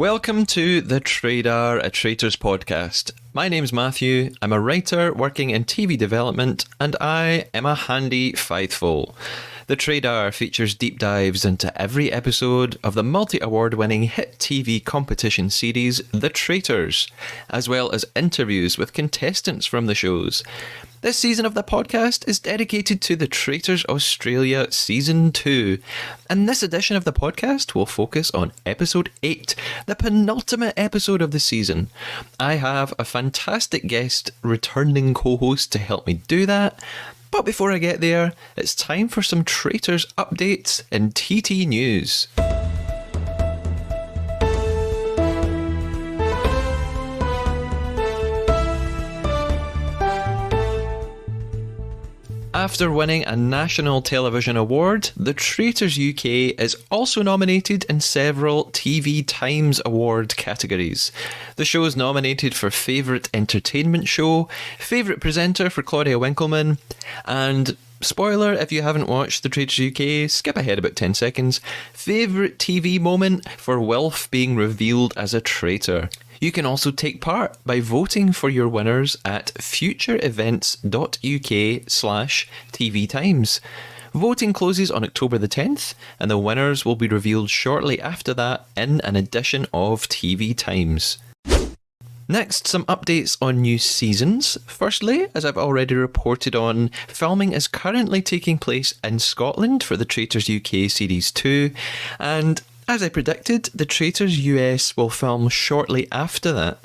Welcome to the Traitors podcast. My name's Matthew, I'm a writer working in TV development, and I am a handy faithful. The Traitors features deep dives into every episode of the multi-award winning hit TV competition series The Traitors, as well as interviews with contestants from the shows. This season of the podcast is dedicated to the Traitors Australia Season 2, and this edition of the podcast will focus on Episode 8, the penultimate episode of the season. I have a fantastic guest returning co-host to help me do that, but before I get there, it's time for some Traitors updates in TT News. After winning a national television award, the Traitors UK is also nominated in several TV Times Award categories. The show is nominated for Favourite Entertainment Show, Favourite Presenter for Claudia Winkleman, and spoiler, if you haven't watched The Traitors UK, skip ahead about 10 seconds, Favourite TV Moment for Wilf being revealed as a traitor. You can also take part by voting for your winners at futureevents.uk/TV Times. Voting closes on October the 10th, and the winners will be revealed shortly after that in an edition of TV Times. Next, some updates on new seasons. Firstly, as I've already reported on, filming is currently taking place in Scotland for the Traitors UK Series 2, and as I predicted, the Traitors US will film shortly after that.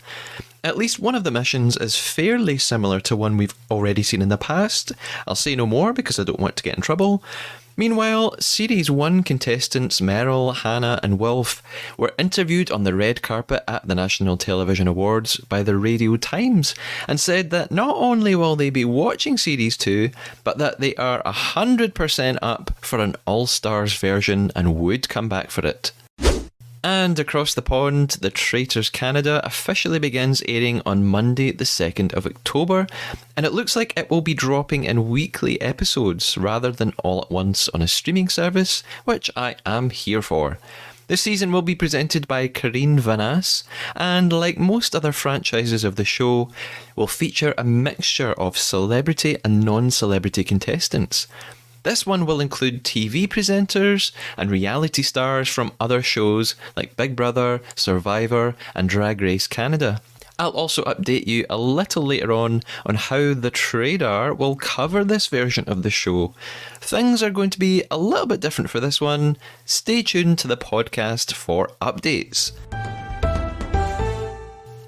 At least one of the missions is fairly similar to one we've already seen in the past. I'll say no more because I don't want to get in trouble. Meanwhile, Series 1 contestants Meryl, Hannah and Wilf were interviewed on the red carpet at the National Television Awards by the Radio Times and said that not only will they be watching Series 2, but that they are 100% up for an All-Stars version and would come back for it. And across the pond, The Traitors Canada officially begins airing on Monday the 2nd of October, and it looks like it will be dropping in weekly episodes rather than all at once on a streaming service, which I am here for. This season will be presented by Karine Vanasse, and like most other franchises of the show, will feature a mixture of celebrity and non-celebrity contestants. This one will include TV presenters and reality stars from other shows like Big Brother, Survivor and Drag Race Canada. I'll also update you a little later on how the Traitors will cover this version of the show. Things are going to be a little bit different for this one. Stay tuned to the podcast for updates.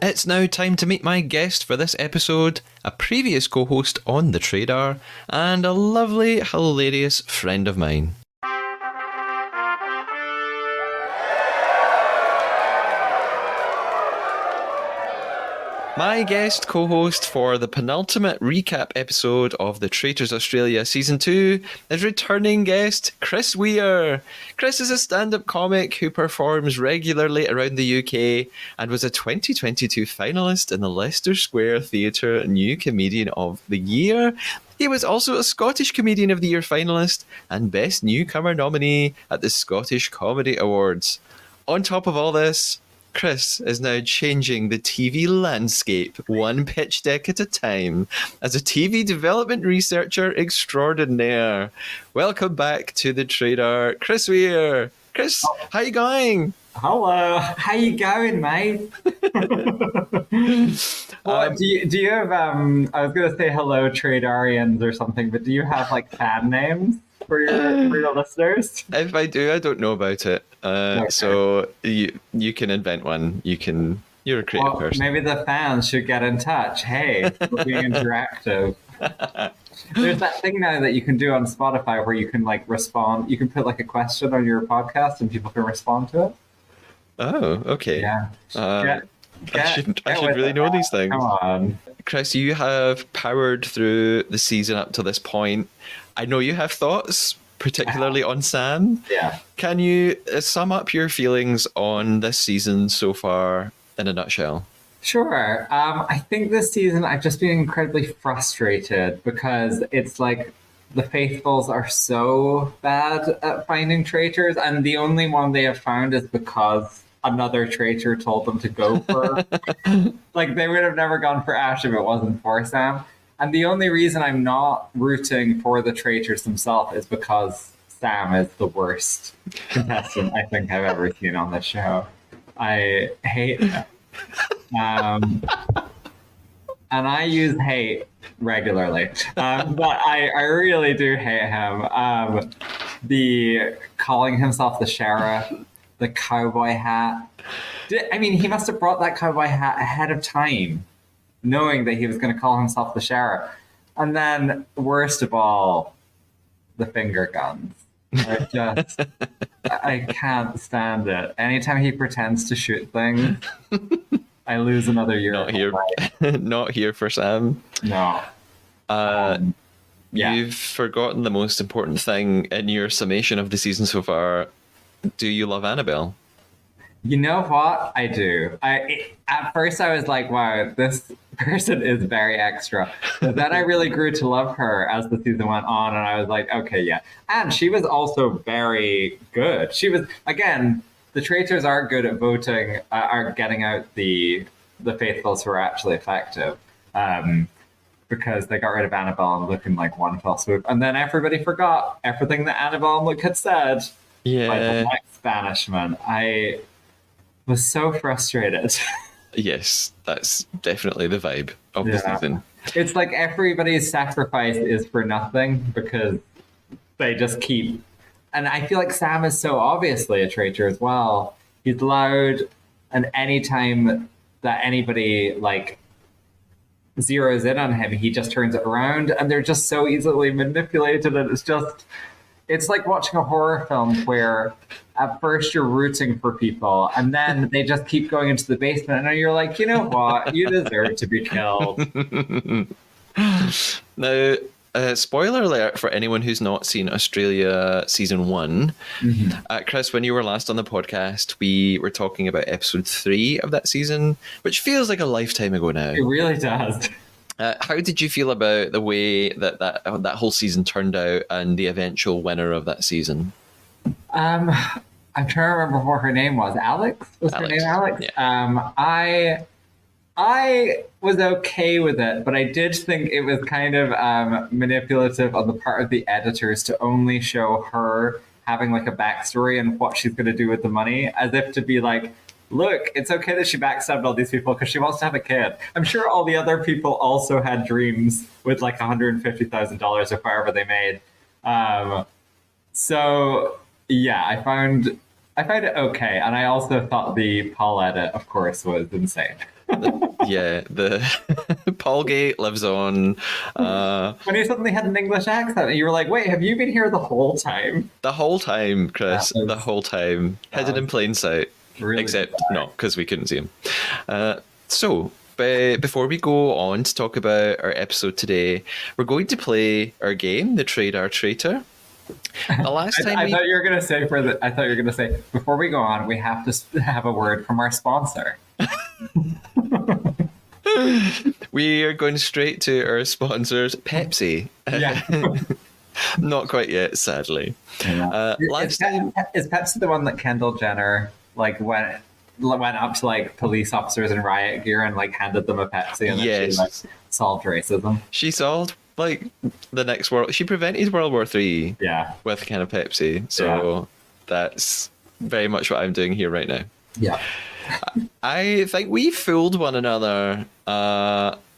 It's now time to meet my guest for this episode, a previous co-host on The Traitors, and a lovely, hilarious friend of mine. My guest co-host for the penultimate recap episode of the Traitors Australia Season 2 is returning guest Chris Weir. Chris is a stand-up comic who performs regularly around the UK and was a 2022 finalist in the Leicester Square Theatre New Comedian of the Year. He was also a Scottish Comedian of the Year finalist and Best Newcomer nominee at the Scottish Comedy Awards. On top of all this, Chris is now changing the TV landscape one pitch deck at a time as a TV development researcher extraordinaire. Welcome back to the Traitors, Chris Weir. Chris, how you going? Hello, how you going, mate? Do you have I was gonna say hello, Traitarians or something, but do you have like fan names for your listeners? If I do, I don't know about it. Okay. So you can invent one. You're a creative person. Maybe the fans should get in touch. Hey, we're being interactive. There's that thing now that you can do on Spotify where you can like respond. You can put like a question on your podcast and people can respond to it. Oh, okay. Yeah. I should really know these things. Come on. Chris, you have powered through the season up to this point. I know you have thoughts, particularly on Sam. Yeah. Can you sum up your feelings on this season so far in a nutshell? Sure. I think this season I've just been incredibly frustrated because it's like the faithfuls are so bad at finding traitors, and the only one they have found is because another traitor told them to go for. Like, they would have never gone for Ash if it wasn't for Sam. And the only reason I'm not rooting for the traitors themselves is because Sam is the worst contestant I think I've ever seen on this show. I hate him. And I use hate regularly, but I really do hate him. The calling himself the sheriff, the cowboy hat. I mean, he must have brought that cowboy hat ahead of time, knowing that he was going to call himself the sheriff. And then, worst of all, the finger guns. I can't stand it. Anytime he pretends to shoot things, I lose another year. Not here, not here for Sam. No. Yeah. Yeah. You've forgotten the most important thing in your summation of the season so far. Do you love Annabelle? You know what? I do. At first I was like, wow, this person is very extra. But then I really grew to love her as the season went on, and I was like, okay, yeah. And she was also very good. She was, again, the traitors are good at voting, are getting out the faithfuls who are actually effective. Because they got rid of Annabelle and Luke in like one fell swoop. And then everybody forgot everything that Annabelle and Luke had said. Yeah. By the next banishment. I was so frustrated. Yes, that's definitely the vibe of the season. It's like everybody's sacrifice is for nothing because they just keep... And I feel like Sam is so obviously a traitor as well. He's loud, and anytime that anybody like zeroes in on him, he just turns it around, and they're just so easily manipulated, and it's like watching a horror film where at first you're rooting for people and then they just keep going into the basement and you're like, you know what, you deserve to be killed. Now, spoiler alert for anyone who's not seen Australia season 1. Chris, when you were last on the podcast, we were talking about episode 3 of that season, which feels like a lifetime ago now. It really does. How did you feel about the way that whole season turned out and the eventual winner of that season? I'm trying to remember what her name was. Alex? Was her name Alex? Yeah. I was okay with it, but I did think it was kind of manipulative on the part of the editors to only show her having like a backstory and what she's going to do with the money, as if to be like, look, it's okay that she backstabbed all these people because she wants to have a kid. I'm sure all the other people also had dreams with like $150,000 or whatever they made. So yeah, I found it okay, and I also thought the Paul edit, of course, was insane. Yeah, the Paulgate lives on. When he suddenly had an English accent, you were like, wait, have you been here the whole time? The whole time, Chris. The whole time. Hidden in plain sight. Really Except bizarre. not, because we couldn't see him. So, before we go on to talk about our episode today, we're going to play our game, the Trade Our Traitor. The last time I thought you were going to say before we go on, we have to have a word from our sponsor. We are going straight to our sponsors, Pepsi. Yeah. Not quite yet, sadly. Yeah. Last time, Is Pepsi the one that Kendall Jenner like went up to like police officers in riot gear and like handed them a Pepsi and then Yes. she like solved racism? she solved like the next world. She prevented World War III Yeah. with a can of Pepsi. So that's very much what I'm doing here right now. Yeah. I think we fooled one another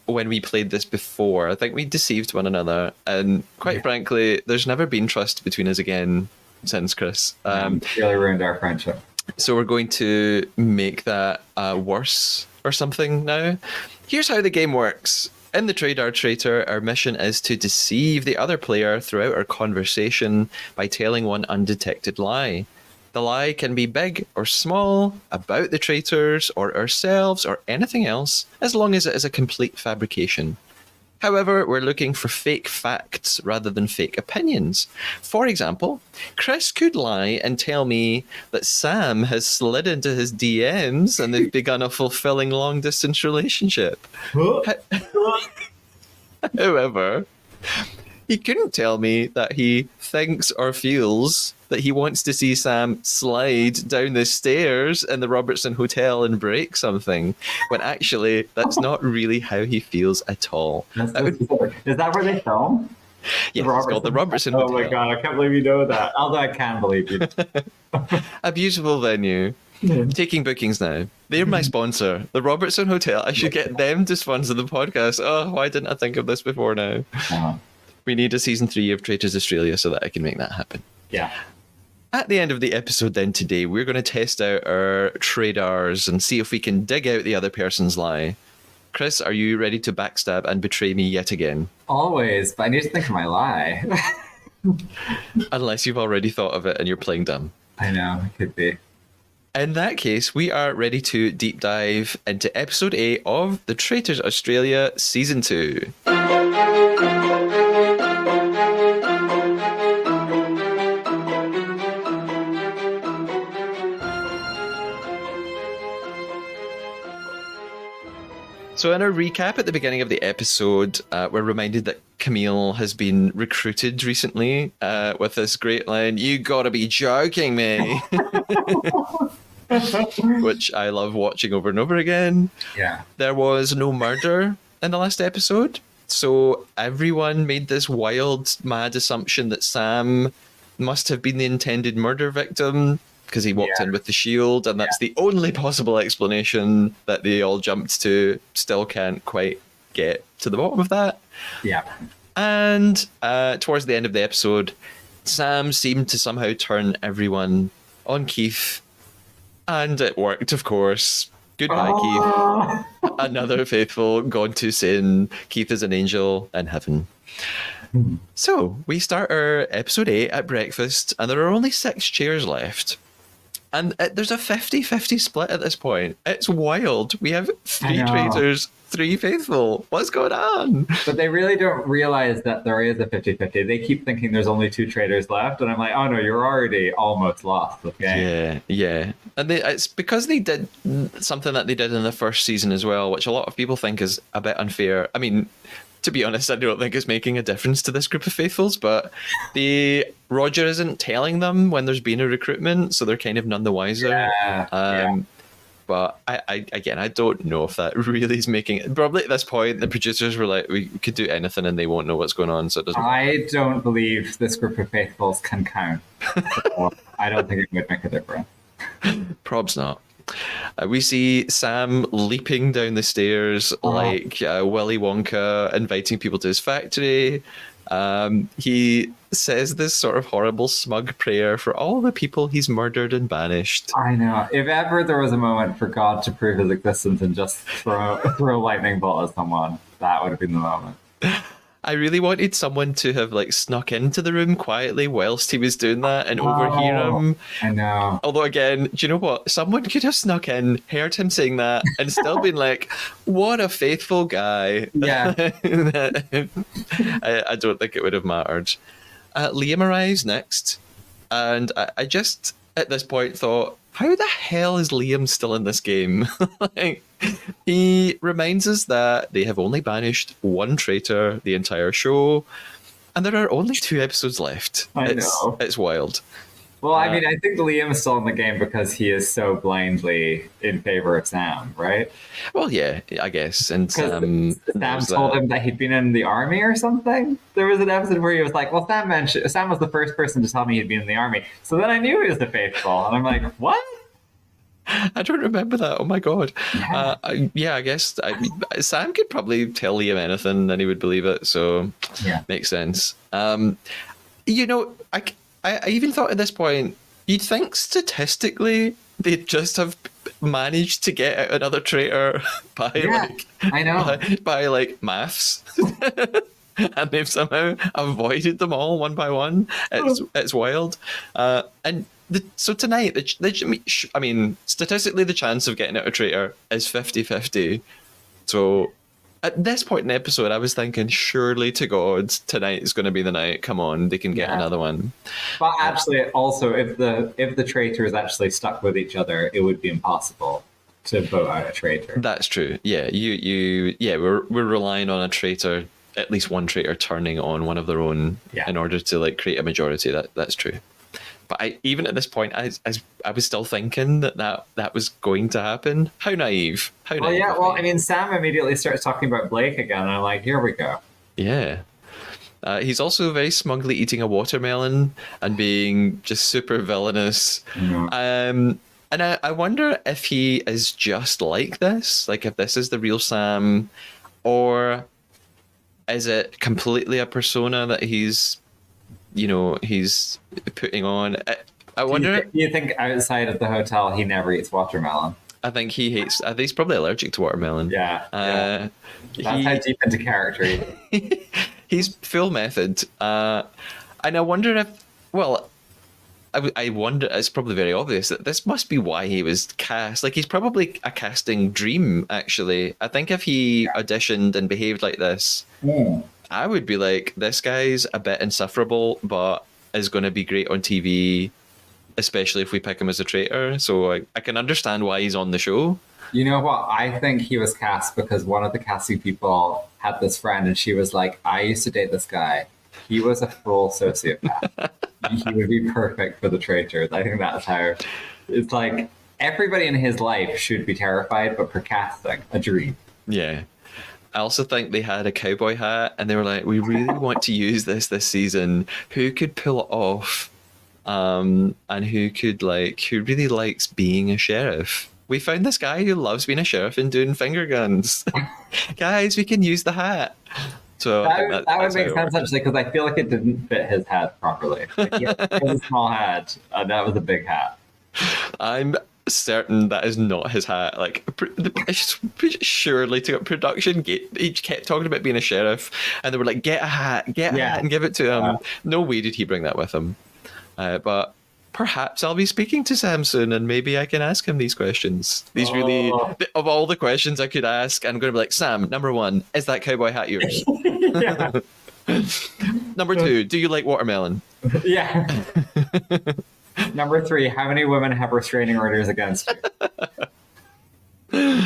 when we played this before. I think we deceived one another, and quite frankly, there's never been trust between us again since, Chris. Really ruined our friendship. So we're going to make that worse or something now. Here's how the game works. In the Trade Our Traitor, our mission is to deceive the other player throughout our conversation by telling one undetected lie. The lie can be big or small, about the traitors or ourselves or anything else, as long as it is a complete fabrication. However, we're looking for fake facts rather than fake opinions. For example, Chris could lie and tell me that Sam has slid into his DMs and they've begun a fulfilling long-distance relationship. However, He couldn't tell me that he thinks or feels that he wants to see Sam slide down the stairs in the Robertson Hotel and break something, when actually that's not really how he feels at all. Is that where they film? Yeah, it's called the Robertson Oh Hotel. my god, I can't believe you know that. Although I can believe you. A beautiful venue. Taking bookings now. They're my sponsor, the Robertson Hotel. I should get them to sponsor the podcast. Oh, why didn't I think of this before now? We need a season 3 of Traitors Australia so that I can make that happen. Yeah. At the end of the episode then today, we're going to test out our traders and see if we can dig out the other person's lie. Chris, are you ready to backstab and betray me yet again? Always, but I need to think of my lie. Unless you've already thought of it and you're playing dumb. I know, it could be. In that case, we are ready to deep dive into episode 8 of the Traitors Australia Season 2. So in our recap at the beginning of the episode, we're reminded that Camille has been recruited recently with this great line, "You gotta be joking me." Which I love watching over and over again. Yeah. There was no murder in the last episode, so everyone made this wild, mad assumption that Sam must have been the intended murder victim because he walked in with the shield, and that's the only possible explanation that they all jumped to. Still can't quite get to the bottom of that. Yeah. And towards the end of the episode, Sam seemed to somehow turn everyone on Keith. And it worked, of course. Goodbye, Keith. Another faithful gone too soon. Keith is an angel in heaven. So, we start our episode 8 at breakfast, and there are only 6 chairs left. And there's a 50-50 split at this point. It's wild. We have 3 traitors, 3 faithful. What's going on? But they really don't realize that there is a 50-50. They keep thinking there's only 2 traitors left, and I'm like, oh no, you're already almost lost. Okay. Yeah. And it's because they did something that they did in the first season as well, which a lot of people think is a bit unfair. I mean, to be honest, I don't think it's making a difference to this group of faithfuls, but Roger isn't telling them when there's been a recruitment, so they're kind of none the wiser. Yeah. But I don't know if that really is making it. Probably at this point, the producers were like, we could do anything and they won't know what's going on, so it doesn't. I don't believe this group of faithfuls can count. So I don't think it would make a difference. Probs not. We see Sam leaping down the stairs like Willy Wonka, inviting people to his factory. He says this sort of horrible, smug prayer for all the people he's murdered and banished. I know. If ever there was a moment for God to prove his existence and just throw a lightning bolt at someone, that would have been the moment. I really wanted someone to have snuck into the room quietly whilst he was doing that and overhear him. I know. Although again, do you know what? Someone could have snuck in, heard him saying that, and still been like, what a faithful guy. Yeah. I don't think it would have mattered. Liam arrives next, and I just, at this point, thought, how the hell is Liam still in this game? He reminds us that they have only banished 1 traitor the entire show, and there are only 2 episodes left. I know. It's wild. Well, I mean, I think Liam is still in the game because he is so blindly in favor of Sam, right? Well, yeah, I guess. And Sam told him that he'd been in the army or something. There was an episode where he was like, well, Sam was the first person to tell me he'd been in the army. So then I knew he was the faithful. And I'm like, what? I don't remember that. Oh my god. Yeah. I guess Sam could probably tell Liam anything and he would believe it. So makes sense. I even thought at this point, you'd think statistically they'd just have managed to get out another traitor by I know. by maths. And they've somehow avoided them all one by one. It's wild. So tonight, statistically, the chance of getting out a traitor is 50-50. So at this point in the episode, I was thinking, surely to God, tonight is going to be the night. Come on, they can get another one. But actually, also, if the traitors actually stuck with each other, it would be impossible to vote out a traitor. That's true. Yeah, we're relying on a traitor at least one traitor turning on one of their own in order to like create a majority. That's true. But even at this point, I was still thinking that was going to happen. How naive! How Well, naive! yeah. of Well, me. I mean, Sam immediately starts talking about Blake again, and I'm like, here we go. Yeah. He's also very smugly eating a watermelon and being just super villainous. And I wonder if he is just like this, like if this is the real Sam, or is it completely a persona that he's putting on? I wonder. Do you think outside of the hotel he never eats watermelon? I think he hates. I think he's probably allergic to watermelon. Yeah. That's how deep into character he is. He's full method. And I wonder if, well, I wonder, it's probably very obvious that this must be why he was cast. Like, he's probably a casting dream, actually. I think if he auditioned and behaved like this, I would be like, this guy's a bit insufferable, but is going to be great on TV, especially if we pick him as a traitor. So I can understand why he's on the show. You know what? I think he was cast because one of the casting people had this friend, and she was like, I used to date this guy. He was a full sociopath. He would be perfect for the Traitors. I think that's how it's like everybody in his life should be terrified, but for casting, a dream. Yeah. I also think they had a cowboy hat and they were like, we really want to use this season. Who could pull it off? And who really likes being a sheriff? We found this guy who loves being a sheriff and doing finger guns. Guys, we can use the hat. So that would make sense actually, because I feel like it didn't fit his hat properly. Like, he has a small hat, and that was a big hat. I'm certain that is not his hat. Like, surely to production, he kept talking about being a sheriff, and they were like, get a hat, and give it to him. No way did he bring that with him. But perhaps I'll be speaking to Sam soon, and maybe I can ask him these questions. Really, of all the questions I could ask, I'm going to be like, Sam, number 1, is that cowboy hat yours? Number 2, do you like watermelon? Yeah. Number 3, how many women have restraining orders against you?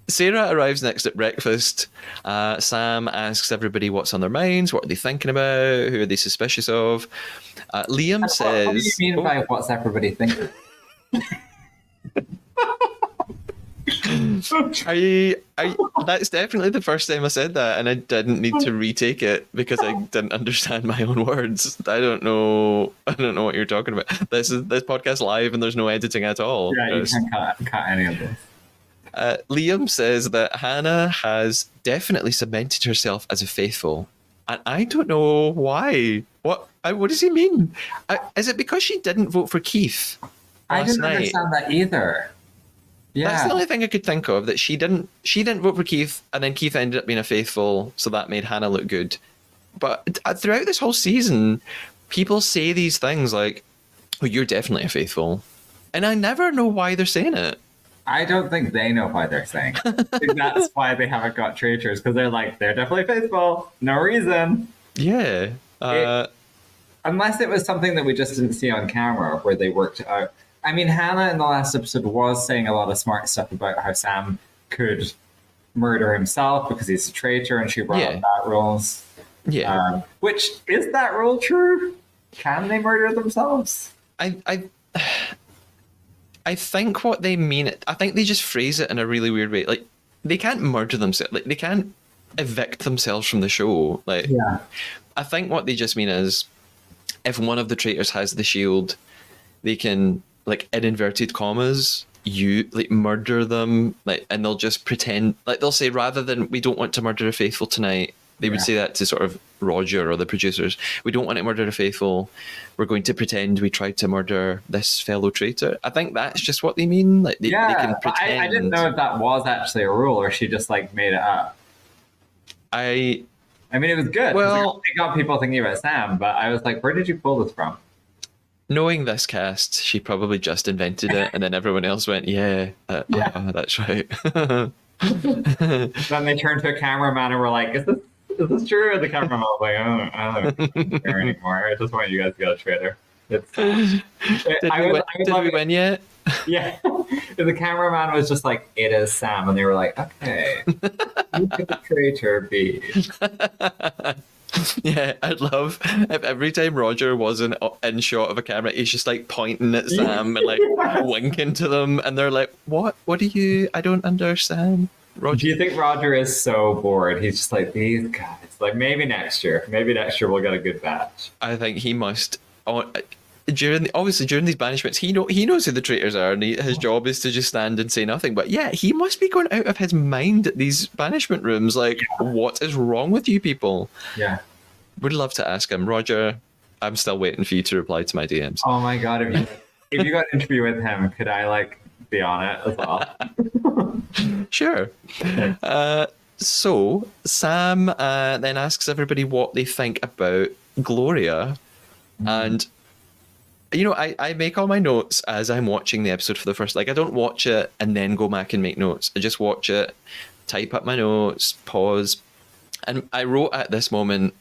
Sarah arrives next at breakfast. Sam asks everybody what's on their minds, what are they thinking about, who are they suspicious of. Liam says... What do you mean by what's everybody thinking? That's definitely the first time I said that, and I didn't need to retake it because I didn't understand my own words. I don't know what you're talking about. This podcast live and there's no editing at all. Yeah, you can't cut any of this. Liam says that Hannah has definitely cemented herself as a faithful, and I don't know why. What does he mean? Is it because she didn't vote for Keith I didn't night? understand that either. Yeah, that's the only thing I could think of, that she didn't vote for Keith, and then Keith ended up being a faithful, so that made Hannah look good. But throughout this whole season, people say these things like, "Oh, you're definitely a faithful," and I never know why they're saying it. I don't think they know why they're saying it. I think that's why they haven't got traitors, because they're like, they're definitely faithful. No reason. Yeah. Unless it was something that we just didn't see on camera where they worked it out. I mean, Hannah in the last episode was saying a lot of smart stuff about how Sam could murder himself because he's a traitor, and she brought up that rules. Yeah. Which, is that rule true? Can they murder themselves? I think what they mean, I think they just phrase it in a really weird way. Like, they can't murder themselves. Like, they can't evict themselves from the show. Like, I think what they just mean is, if one of the traitors has the shield, they can, like, in inverted commas, murder them, like, and they'll just pretend, like, they'll say, rather than, we don't want to murder a faithful tonight, they would say that to sort of Roger or the producers. We don't want to murder a faithful. We're going to pretend we tried to murder this fellow traitor. I think that's just what they mean. Like, they can pretend. I didn't know if that was actually a rule or she just like made it up. I mean, it was good. Well, it got people thinking about Sam, but I was like, where did you pull this from? Knowing this cast, she probably just invented it, and then everyone else went, that's right. Then they turned to a cameraman and were like, is this true? And the cameraman was like, I don't care anymore. I just want you guys to get a trailer. Did we win yet? Yeah. The cameraman was just like, "It is Sam," and they were like, "Okay, who could the traitor be?" Yeah, I'd love if every time Roger was in shot of a camera, he's just like pointing at Sam and like winking to them, and they're like, "What? What do you? I don't understand." Do Roger, you think Roger is so bored? He's just like, these guys. Like, maybe next year. Maybe next year we'll get a good batch. I think he must. Obviously during these banishments, he knows who the traitors are, and his job is to just stand and say nothing. But yeah, he must be going out of his mind at these banishment rooms. Like, what is wrong with you people? Yeah. Would love to ask him, Roger. I'm still waiting for you to reply to my DMs. Oh my god, if you got an interview with him, could I like be on it as well? Sure. So Sam then asks everybody what they think about Gloria, and you know, I make all my notes as I'm watching the episode for the first. Like, I don't watch it and then go back and make notes. I just watch it, type up my notes, pause, and I wrote at this moment.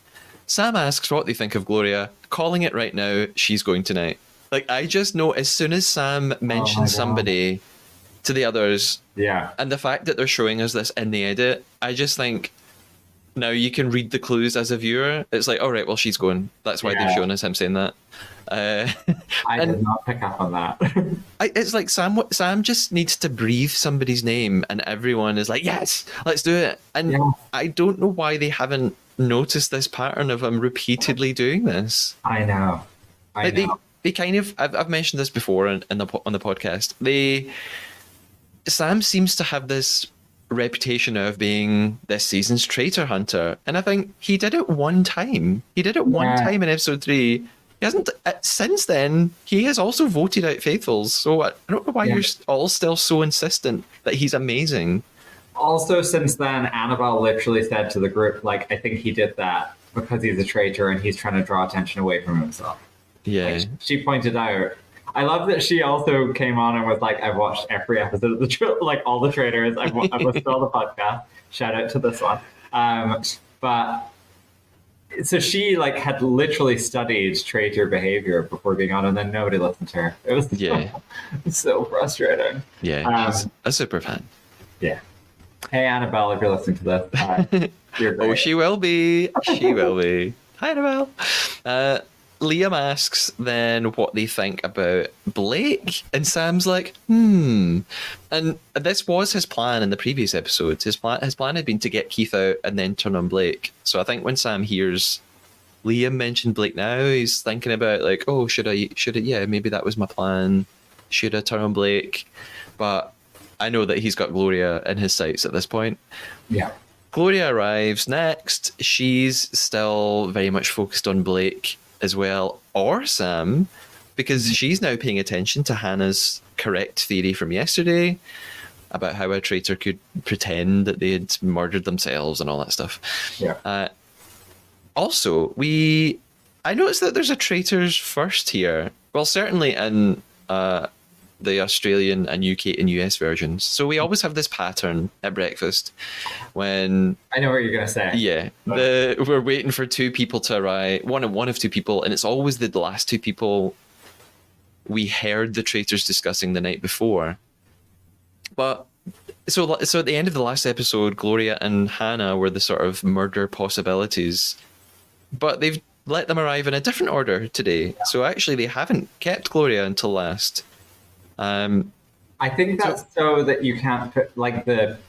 Sam asks what they think of Gloria. Calling it right now, she's going tonight. Like, I just know as soon as Sam mentions somebody to the others, Yeah. and the fact that they're showing us this in the edit, I just think now you can read the clues as a viewer. It's like, all right, well, she's going. That's why they've shown us him saying that. I did not pick up on that. It's like Sam just needs to breathe somebody's name, and everyone is like, yes, let's do it. And I don't know why they haven't noticed this pattern of him repeatedly doing this. I know. They kind of, I've mentioned this before on the podcast. Sam seems to have this reputation of being this season's traitor hunter, and I think he did it one time. He did it one time in episode 3. He hasn't since then. He has also voted out faithfuls, so I don't know why you're all still so insistent that he's amazing. Also, since then, Annabelle literally said to the group, like, I think he did that because he's a traitor and he's trying to draw attention away from himself. Yeah. Like, she pointed out. I love that she also came on and was like, I've watched every episode of like all the traitors. I've listened to all the podcast. Shout out to this one. But so she like had literally studied traitor behavior before being on, and then nobody listened to her. It was so frustrating. Yeah, she's a super fan. Yeah. Hey, Annabelle, if you're listening to this, you're great. Oh, she will be. She will be. Hi, Annabelle. Liam asks then what they think about Blake, and Sam's like, And this was his plan in the previous episodes. His plan had been to get Keith out and then turn on Blake. So I think when Sam hears Liam mention Blake now, he's thinking about like, oh, should I? Yeah, maybe that was my plan. Should I turn on Blake? But I know that he's got Gloria in his sights at this point. Yeah. Gloria arrives next. She's still very much focused on Blake as well, or Sam, because she's now paying attention to Hannah's correct theory from yesterday about how a traitor could pretend that they had murdered themselves and all that stuff. Yeah. Also, I noticed that there's a Traitors First here. Well, certainly in the Australian and UK and US versions. So we always have this pattern at breakfast when I know what you're gonna say. Yeah, we're waiting for two people to arrive, one of two people, and it's always the last two people we heard the traitors discussing the night before. But so at the end of the last episode, Gloria and Hannah were the sort of murder possibilities, but they've let them arrive in a different order today. So actually, they haven't kept Gloria until last. I think that's so that you can't like the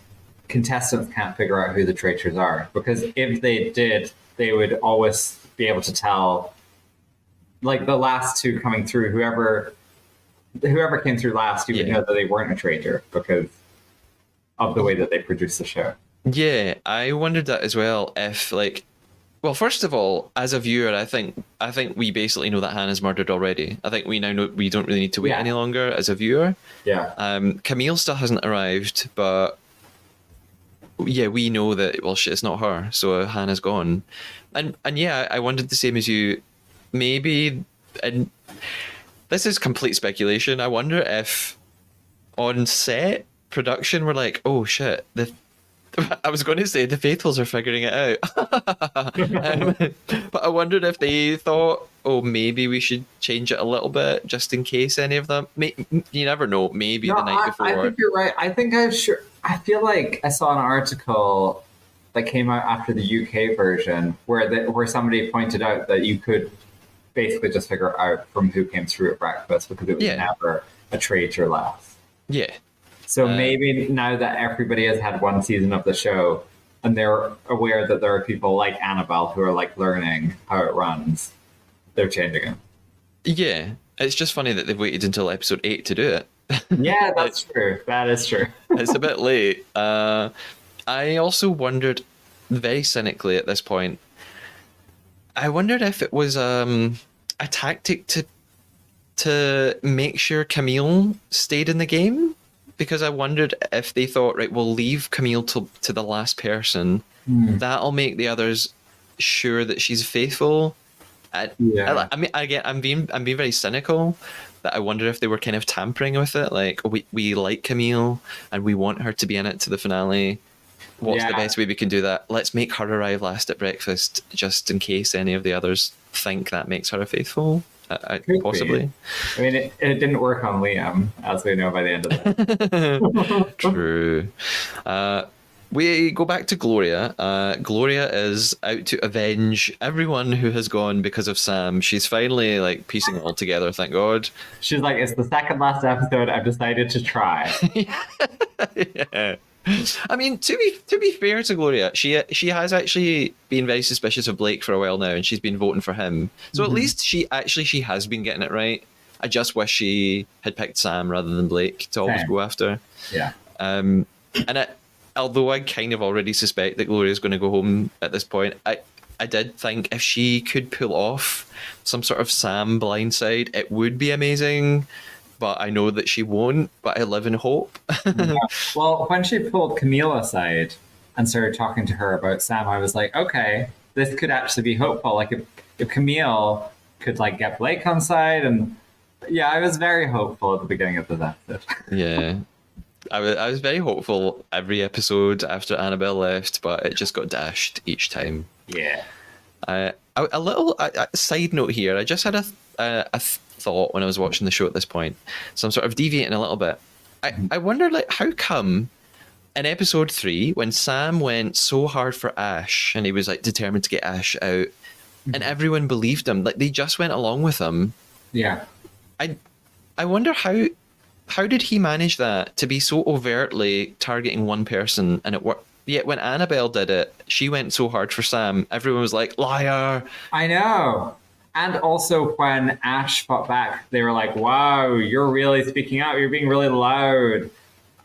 contestants can't figure out who the traitors are, because if they did, they would always be able to tell. Like the last two coming through, whoever came through last, you would know that they weren't a traitor because of the way that they produced the show. Yeah, I wondered that as well. If like. Well, first of all, as a viewer, I think we basically know that Hannah's murdered already. I think we now know we don't really need to wait any longer as a viewer. Yeah. Camille still hasn't arrived, but yeah, we know that. Well, shit, it's not her, so Hannah's gone. And yeah, I wondered the same as you. Maybe, and this is complete speculation. I wonder if on set production were like, oh shit, I was going to say the faithfuls are figuring it out. But I wondered if they thought, oh, maybe we should change it a little bit just in case any of them. You never know. Maybe No, the night I before. think you're right. I feel like I saw an article that came out after the UK version where somebody pointed out that you could basically just figure out from who came through at breakfast because it was Yeah. never a traitor left. Yeah. So maybe now that everybody has had one season of the show and they're aware that there are people like Annabelle who are like learning how it runs, they're changing it. Yeah. It's just funny that they've waited until episode 8 to do it. Yeah, that's true. That is true. It's a bit late. I also wondered, very cynically at this point, I wondered if it was a tactic to make sure Camille stayed in the game, because I wondered if they thought, right, we'll leave Camille to the last person. That'll make the others sure that she's faithful. Yeah. I mean, again, I'm being very cynical. That I wonder if they were kind of tampering with it. Like, we like Camille and we want her to be in it to the finale. What's the best way we can do that? Let's make her arrive last at breakfast, just in case any of the others think that makes her a faithful. Possibly. I mean, it didn't work on Liam, as we know by the end of it. True. We go back to Gloria. Gloria is out to avenge everyone who has gone because of Sam. She's finally like piecing it all together, thank God. She's like, it's the second last episode. I've decided to try. Yeah. I mean, to be fair to Gloria, she has actually been very suspicious of Blake for a while now, and she's been voting for him. So at least she has been getting it right. I just wish she had picked Sam rather than Blake to always go after. Yeah. And although I kind of already suspect that Gloria's going to go home at this point, I did think if she could pull off some sort of Sam blindside, it would be amazing. But I know that she won't, but I live in hope. Yeah. Well, when she pulled Camille aside and started talking to her about Sam, I was like, okay, this could actually be hopeful. Like if Camille could like get Blake on side, and yeah, I was very hopeful at the beginning of this episode. Yeah. I was very hopeful every episode after Annabelle left, but it just got dashed each time. Yeah. A little side note here. I just had a thought when I was watching the show at this point, so I'm sort of deviating a little bit. I wonder, like, how come in episode 3 when Sam went so hard for Ash and he was like determined to get Ash out, and everyone believed him, like they just went along with him. Yeah. I wonder how did he manage that, to be so overtly targeting one person and it worked? Yet when Annabelle did it, she went so hard for Sam. Everyone was like, liar. I know. And also when Ash fought back, they were like, wow, you're really speaking out. You're being really loud.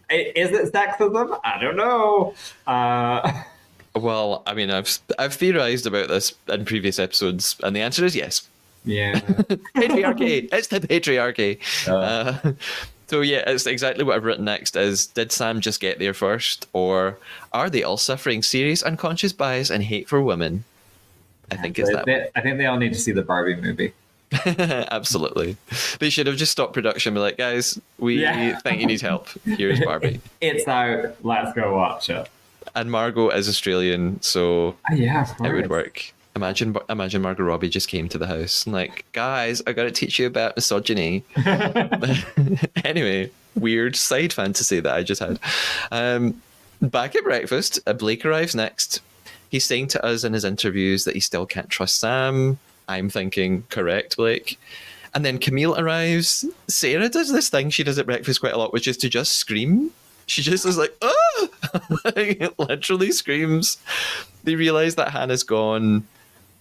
Is it sexism? I don't know. Well, I mean, I've theorized about this in previous episodes, and the answer is yes. Yeah. Patriarchy. It's the patriarchy. So yeah, it's exactly what I've written next is, did Sam just get there first, or are they all suffering serious unconscious bias and hate for women? I think it's that. I think they all need to see the Barbie movie. Absolutely. They should have just stopped production and be like, guys, we think you need help. Here's Barbie. It's out. Let's go watch it. And Margot is Australian, so yeah, it would work. Imagine Margot Robbie just came to the house and like, guys, I got to teach you about misogyny. Anyway, weird side fantasy that I just had. Back at breakfast, Blake arrives next. He's saying to us in his interviews that he still can't trust Sam. I'm thinking, correct, Blake. And then Camille arrives. Sarah does this thing she does at breakfast quite a lot, which is to just scream. She just is like, oh! Like, literally screams. They realise that Hannah's gone,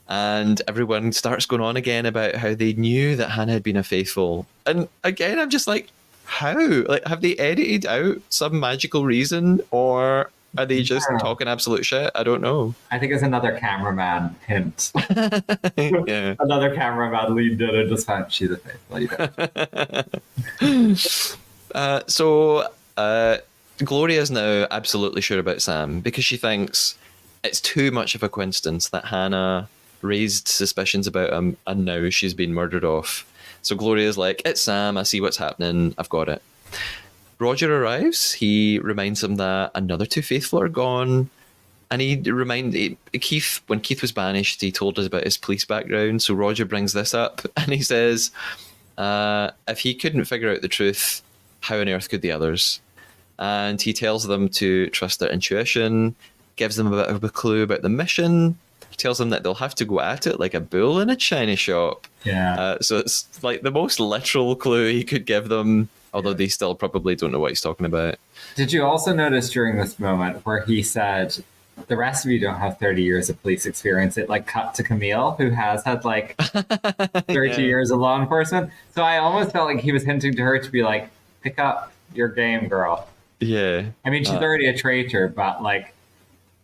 and everyone starts going on again about how they knew that Hannah had been a faithful. And again, I'm just like, how? Like, have they edited out some magical reason, or are they just talking absolute shit? I don't know. I think it's another cameraman hint. Yeah. Another cameraman leaned in and just went, she's a faithful. So Gloria is now absolutely sure about Sam because she thinks it's too much of a coincidence that Hannah raised suspicions about him and now she's been murdered off. So Gloria's like, it's Sam, I see what's happening, I've got it. Roger arrives. He reminds them that another two faithful are gone. And Keith, when Keith was banished, he told us about his police background. So Roger brings this up and he says, if he couldn't figure out the truth, how on earth could the others? And he tells them to trust their intuition, gives them a bit of a clue about the mission, tells them that they'll have to go at it like a bull in a china shop. Yeah. So it's like the most literal clue he could give them, although they still probably don't know what he's talking about. Did you also notice during this moment where he said, the rest of you don't have 30 years of police experience? It like cut to Camille, who has had like 30 years of law enforcement. So I almost felt like he was hinting to her to be like, pick up your game, girl. Yeah. I mean, she's already a traitor, but like,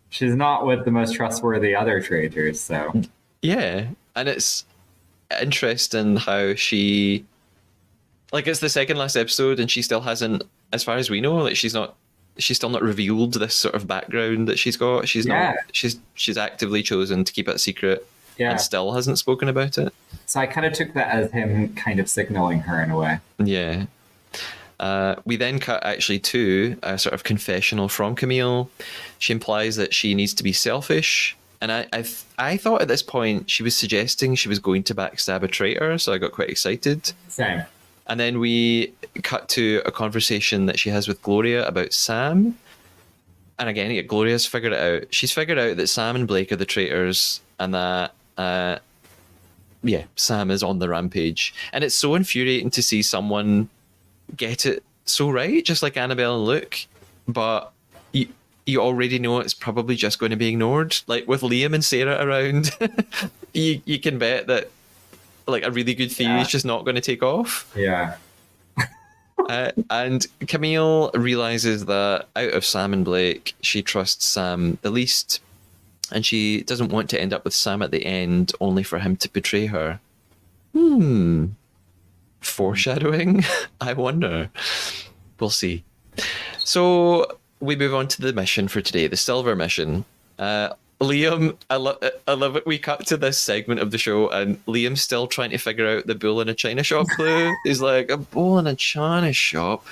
she's not with the most trustworthy other traitors, so. Yeah. And it's interesting how she, like, it's the second last episode and she still hasn't, as far as we know, like, she's still not revealed this sort of background that she's got. She's actively chosen to keep it secret and still hasn't spoken about it. So I kind of took that as him kind of signaling her in a way. Yeah. We then cut actually to a sort of confessional from Camille. She implies that she needs to be selfish. And I thought at this point she was suggesting she was going to backstab a traitor, so I got quite excited. Same. And then we cut to a conversation that she has with Gloria about Sam. And again, Gloria's figured it out. She's figured out that Sam and Blake are the traitors and that, Sam is on the rampage. And it's so infuriating to see someone get it so right, just like Annabelle and Luke. But you already know it's probably just going to be ignored. Like with Liam and Sarah around, you can bet that like a really good theory is just not going to take off. Yeah. And Camille realizes that out of Sam and Blake, she trusts Sam the least, and she doesn't want to end up with Sam at the end only for him to betray her. Foreshadowing? I wonder. We'll see. So we move on to the mission for today, the silver mission. Liam, I love it. We cut to this segment of the show, and Liam's still trying to figure out the bull in a china shop clue. He's like, a bull in a china shop.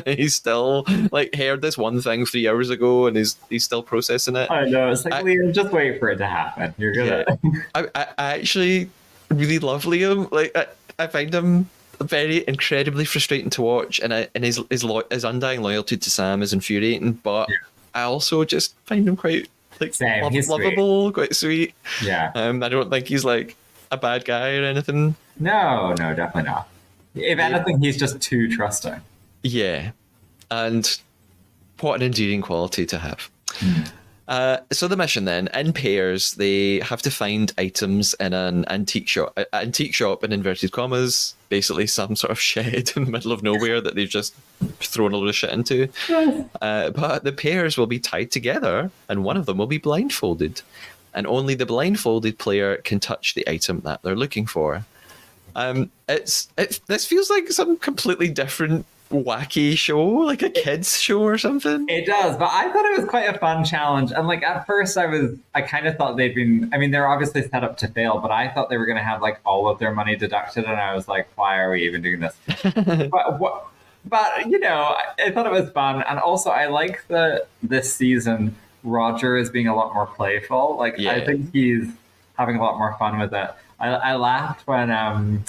He's still like heard this one thing 3 hours ago, and he's still processing it. I know. It's like, Liam, just wait for it to happen. You're gonna. Yeah. I actually really love Liam. Like I find him very incredibly frustrating to watch, and his undying loyalty to Sam is infuriating. But I also just find him quite like lovable, quite sweet. Yeah. I don't think he's like a bad guy or anything. No, definitely not. If anything, he's just too trusting. Yeah, and what an endearing quality to have. So the mission then, in pairs, they have to find items in an antique shop in inverted commas, basically some sort of shed in the middle of nowhere that they've just thrown a load of shit into. But the pairs will be tied together and one of them will be blindfolded. And only the blindfolded player can touch the item that they're looking for. This feels like some completely different wacky show, like a kids show or something. It does, but I thought it was quite a fun challenge. And like at first I kind of thought they're obviously set up to fail, but I thought they were going to have like all of their money deducted, and I was like, why are we even doing this? But you know, I thought it was fun. And also I like that this season Roger is being a lot more playful. Like I think he's having a lot more fun with it. I laughed when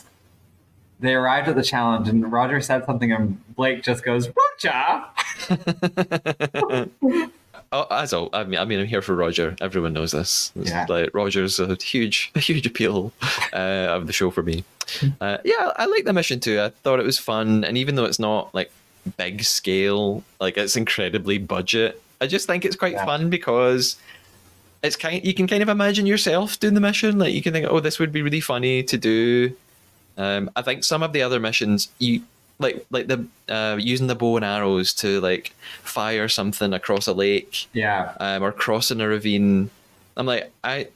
they arrived at the challenge and Roger said something and Blake just goes, Roger! I'm here for Roger. Everyone knows this. Like Roger's a huge appeal of the show for me. I like the mission too. I thought it was fun, and even though it's not like big scale, like it's incredibly budget, I just think it's quite fun because it's you can kind of imagine yourself doing the mission. Like you can think, oh, this would be really funny to do. I think some of the other missions, you like the using the bow and arrows to like fire something across a lake, or crossing a ravine. I'm like, I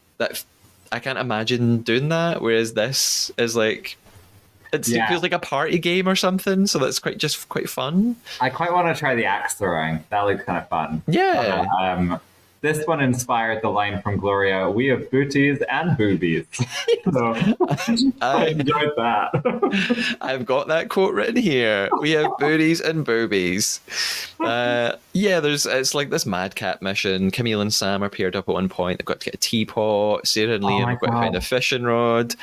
can't imagine doing that. Whereas this is like, it feels like a party game or something. So that's quite fun. I quite want to try the axe throwing. That looks kind of fun. Yeah. this one inspired the line from Gloria, "We have booties and boobies." So I enjoyed that. I've got that quote written here. We have booties and boobies. Yeah, it's like this madcap mission. Camille and Sam are paired up at one point. They've got to get a teapot. Sarah and Liam my have got to find a God. fishing rod.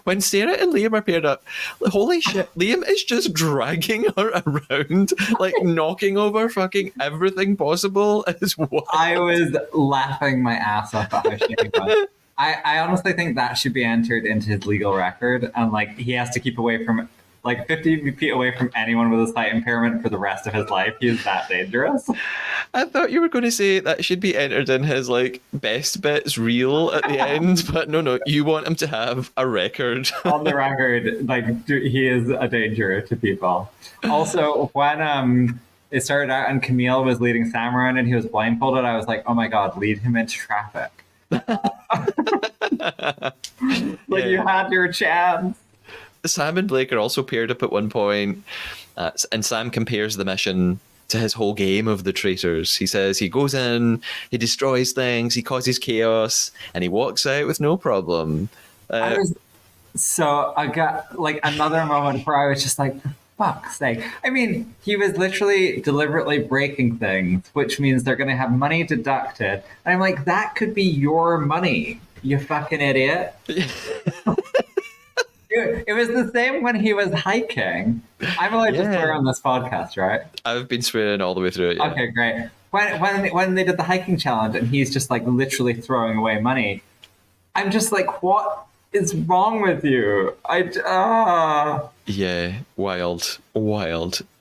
When Sarah and Liam are paired up, holy shit, Liam is just dragging her around, like knocking over fucking everything possible. As well. I was laughing my ass off at how shitty it was. I honestly think that should be entered into his legal record, and like he has to keep away from like 50 feet away from anyone with a sight impairment for the rest of his life. He is that dangerous. I thought you were going to say that should be entered in his like best bits reel at the end, but no, you want him to have a record. On the record, like he is a danger to people. Also, when it started out and Camille was leading Sam around and he was blindfolded, I was like, oh my god, lead him into traffic. Like you had your chance. Sam and Blake are also paired up at one point, and Sam compares the mission to his whole game of the Traitors. He says he goes in, he destroys things, he causes chaos, and he walks out with no problem. I got like another moment where I was just like, for fuck's sake. I mean, he was literally deliberately breaking things, which means they're going to have money deducted. And I'm like, that could be your money, you fucking idiot. It was the same when he was hiking. I'm allowed to swear on this podcast, right? I've been swearing all the way through it. Yeah. Okay, great. When they did the hiking challenge and he's just like literally throwing away money, I'm just like, what is wrong with you? Yeah, wild.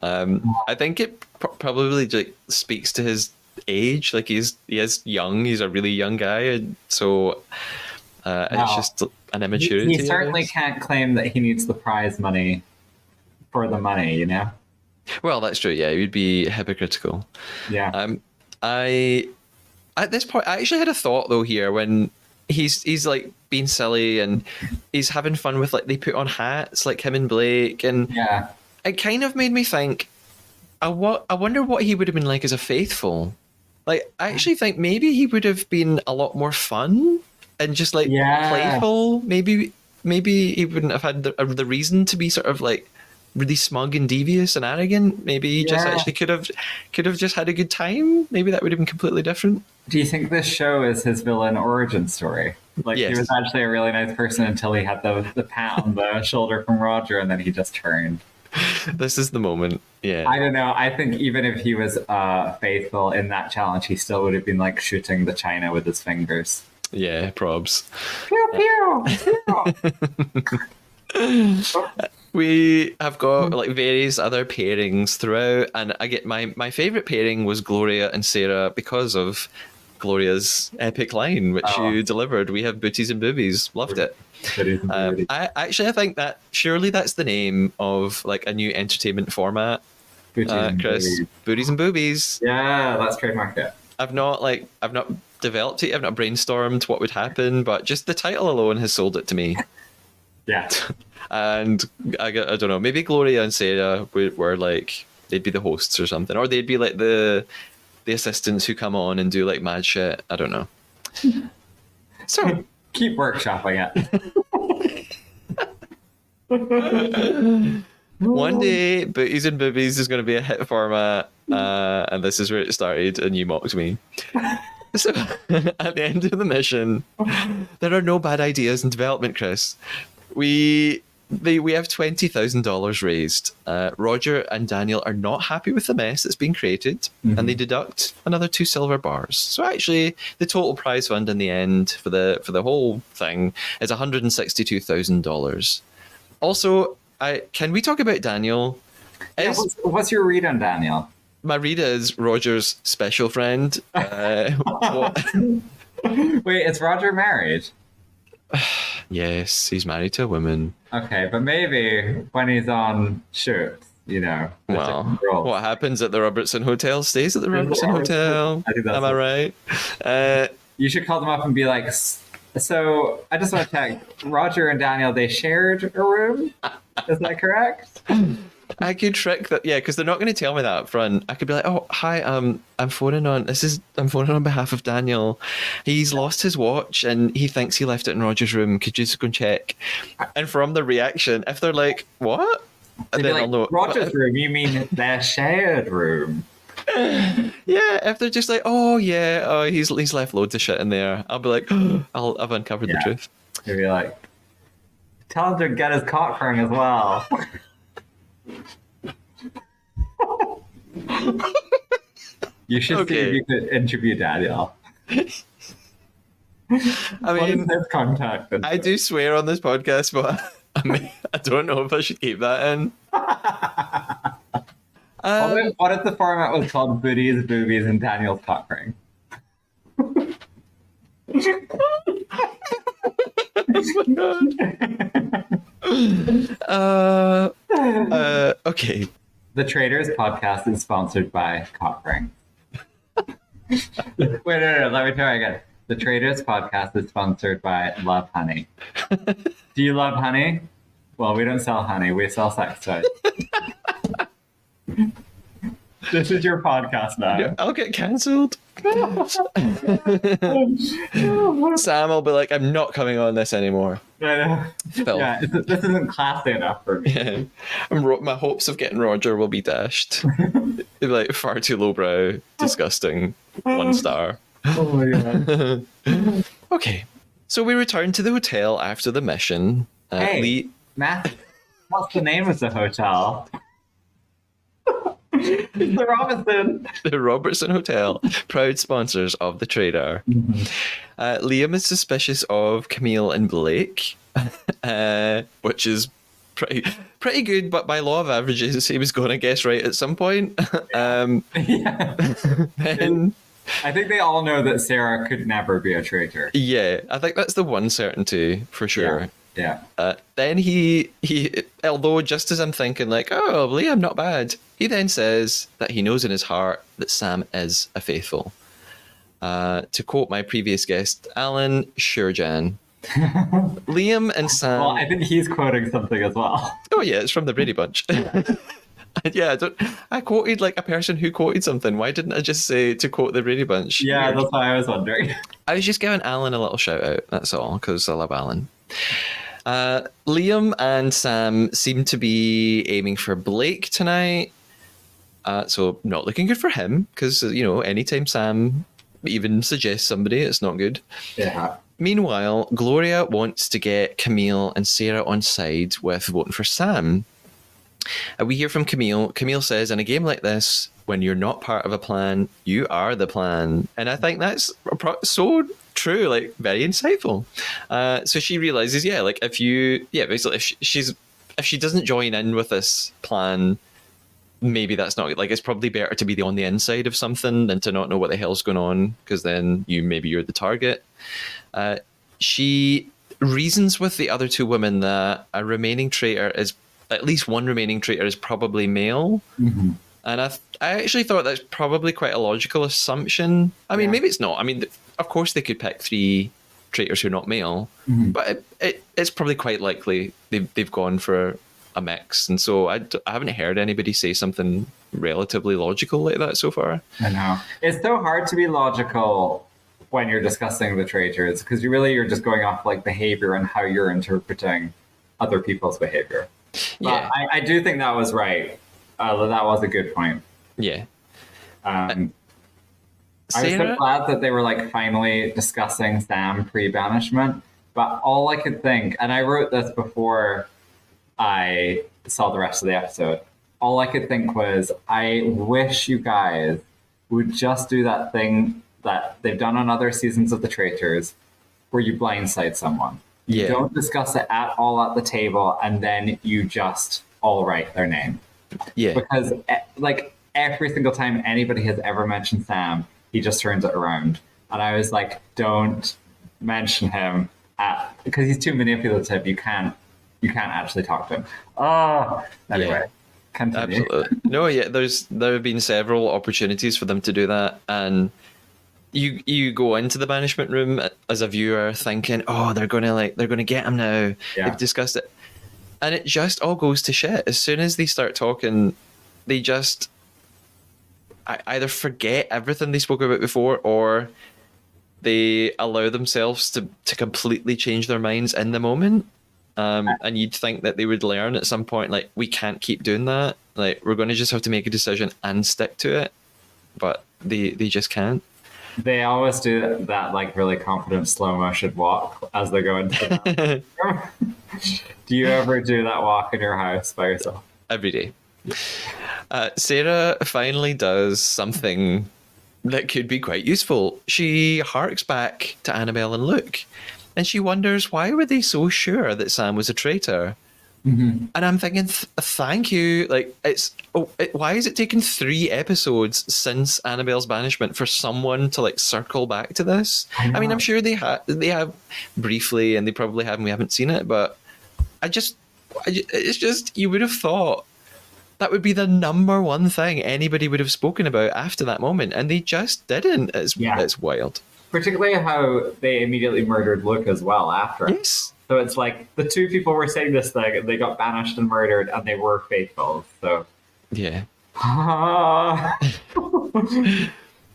I think it probably like speaks to his age. Like he is young. He's a really young guy, and so it's just an immaturity. He certainly can't claim that he needs the prize money for the money, you know? Well, that's true. Yeah, he would be hypocritical. Yeah. At this point, I actually had a thought though here when he's like being silly and he's having fun with like they put on hats like him and Blake, and yeah, it kind of made me think. I wonder what he would have been like as a faithful. Like, I actually think maybe he would have been a lot more fun and just like playful. Maybe he wouldn't have had the reason to be sort of like really smug and devious and arrogant. Maybe he just actually could have just had a good time. Maybe that would have been completely different. Do you think this show is his villain origin story? Like he was actually a really nice person until he had the pat on the shoulder from Roger, and then he just turned. This is the moment. Yeah. I don't know. I think even if he was faithful in that challenge, he still would have been like shooting the china with his fingers. Yeah, probs. Pew pew. We have got like various other pairings throughout, and I get my favorite pairing was Gloria and Sarah because of Gloria's epic line, which you delivered. We have booties and boobies. Loved it. I think that surely that's the name of like a new entertainment format. Chris, booties and boobies. Yeah, let's trademark it. I've not developed it. I've not brainstormed what would happen, but just the title alone has sold it to me. Yeah. And I don't know. Maybe Gloria and Sarah were like they'd be the hosts or something, or they'd be like the assistants who come on and do like mad shit. I don't know. So keep workshopping it. One day, Booties and Boobies is going to be a hit format, and this is where it started, and you mocked me. So, at the end of the mission, there are no bad ideas in development, Chris. We have $20,000 raised. Roger and Daniel are not happy with the mess that's been created, and they deduct another 2 silver bars. So actually, the total prize fund in the end for the whole thing is $162,000. Also, can we talk about Daniel? What's your read on Daniel? My read is Roger's special friend. Wait, is Roger married? Yes, he's married to a woman. Okay, but maybe when he's on shoots, you know. Well, what happens at the Robertson Hotel stays at the Robertson Hotel. I think that's Am I right? You should call them up and be like, so I just want to check, Roger and Daniel, they shared a room? Is that correct? I could trick that, yeah, because they're not going to tell me that up front. I could be like, "Oh, hi, I'm phoning on. I'm phoning on behalf of Daniel. He's lost his watch and he thinks he left it in Roger's room. Could you just go and check?" And from the reaction, if they're like, "What?" They'd And then be I'll know. like, Roger's room, you mean their shared room? Yeah, if they're just like, "Oh yeah, he's left loads of shit in there," I'll be like, I've uncovered the Yeah. truth. They'd be like, tell him to get his cock ring as well. You should see if you could interview Daniel. I What is mean, his contact? I do swear on this podcast, but I don't know if I should keep that in. What if the format was called Booties, Boobies, and Daniel's cock ring? Okay. The Traitors podcast is sponsored by cock ring. Wait, no, let me try again. The Traitors podcast is sponsored by Love Honey. Do you love honey? Well, we don't sell honey. We sell sex toys. This is your podcast now. I'll get cancelled. Sam will be like, "I'm not coming on this anymore." Phil. Yeah, this isn't classy enough for me. Yeah. My hopes of getting Roger will be dashed. It'll be like far too lowbrow, disgusting, 1 star. Oh my god. Okay, so we return to the hotel after the mission. Hey, Matt, what's the name of the hotel? It's the Robinson. The Robertson Hotel, proud sponsors of the Trader. Liam is suspicious of Camille and Blake, which is pretty good, but by law of averages, he was going to guess right at some point. Yeah. Then, I think they all know that Sarah could never be a traitor. yeah, I think that's the one certainty for sure. Yeah. Then he, although just as I'm thinking like, oh, Liam, not bad, he then says that he knows in his heart that Sam is a faithful. To quote my previous guest, Alan, sure, Jan. Liam and Sam. Well, I think he's quoting something as well. Oh yeah, it's from the Brady Bunch. Yeah, I quoted like a person who quoted something. Why didn't I just say to quote the Brady Bunch? Yeah, Weird. that's what I was wondering. I was just giving Alan a little shout out. That's all, because I love Alan. Liam and Sam seem to be aiming for Blake tonight. So not looking good for him, because, anytime Sam even suggests somebody, it's not good. Yeah. Meanwhile, Gloria wants to get Camille and Sarah on side with voting for Sam. We hear from Camille. Camille says, in a game like this, when you're not part of a plan, you are the plan. And I think that's so true, like very insightful. So she realizes, basically if she doesn't join in with this plan, maybe that's not, like, it's probably better to be on the inside of something than to not know what the hell's going on, because then you're the target. She reasons with the other 2 women that at least one remaining traitor is probably male. Mm-hmm. And I actually thought that's probably quite a logical assumption. I mean, maybe it's not. I mean, of course they could pick 3 traitors who are not male, but it's probably quite likely they've gone for a mix. And so I haven't heard anybody say something relatively logical like that so far. I know. It's so hard to be logical when you're discussing the traitors, because you're just going off like behavior and how you're interpreting other people's behavior. Yeah. But I do think that was right. That was a good point. Yeah. I was so glad that they were like finally discussing Sam pre-banishment. But all I could think, and I wrote this before I saw the rest of the episode, all I could think was, I wish you guys would just do that thing that they've done on other seasons of The Traitors, where you blindside someone. You don't discuss it at all at the table, and then you just all write their name. Yeah. Because like every single time anybody has ever mentioned Sam, he just turns it around. And I was like, don't mention him because he's too manipulative. You can't actually talk to him. Oh, anyway. Continue. Absolutely. No, yeah, there have been several opportunities for them to do that, and you go into the banishment room as a viewer thinking, oh, they're gonna get him now. Yeah. They've discussed it. And it just all goes to shit. As soon as they start talking, they just either forget everything they spoke about before, or they allow themselves to completely change their minds in the moment. And you'd think that they would learn at some point, like, we can't keep doing that. Like, we're going to just have to make a decision and stick to it. But they just can't. They always do that, like, really confident slow motion walk as they go into the bathroom. Do you ever do that walk in your house by yourself? Every day. Sarah finally does something that could be quite useful. She harks back to Annabelle and Luke, and she wonders, why were they so sure that Sam was a traitor? Mm-hmm. And I'm thinking, thank you. Like, why has it taken 3 episodes since Annabelle's banishment for someone to like circle back to this? I mean, I'm sure they have briefly, and they probably have, and we haven't seen it. But it's just, you would have thought that would be the number one thing anybody would have spoken about after that moment, and they just didn't. It's wild. Particularly how they immediately murdered Luke as well after. Yes. So it's like the 2 people were saying this thing, and they got banished and murdered, and they were faithful. So yeah.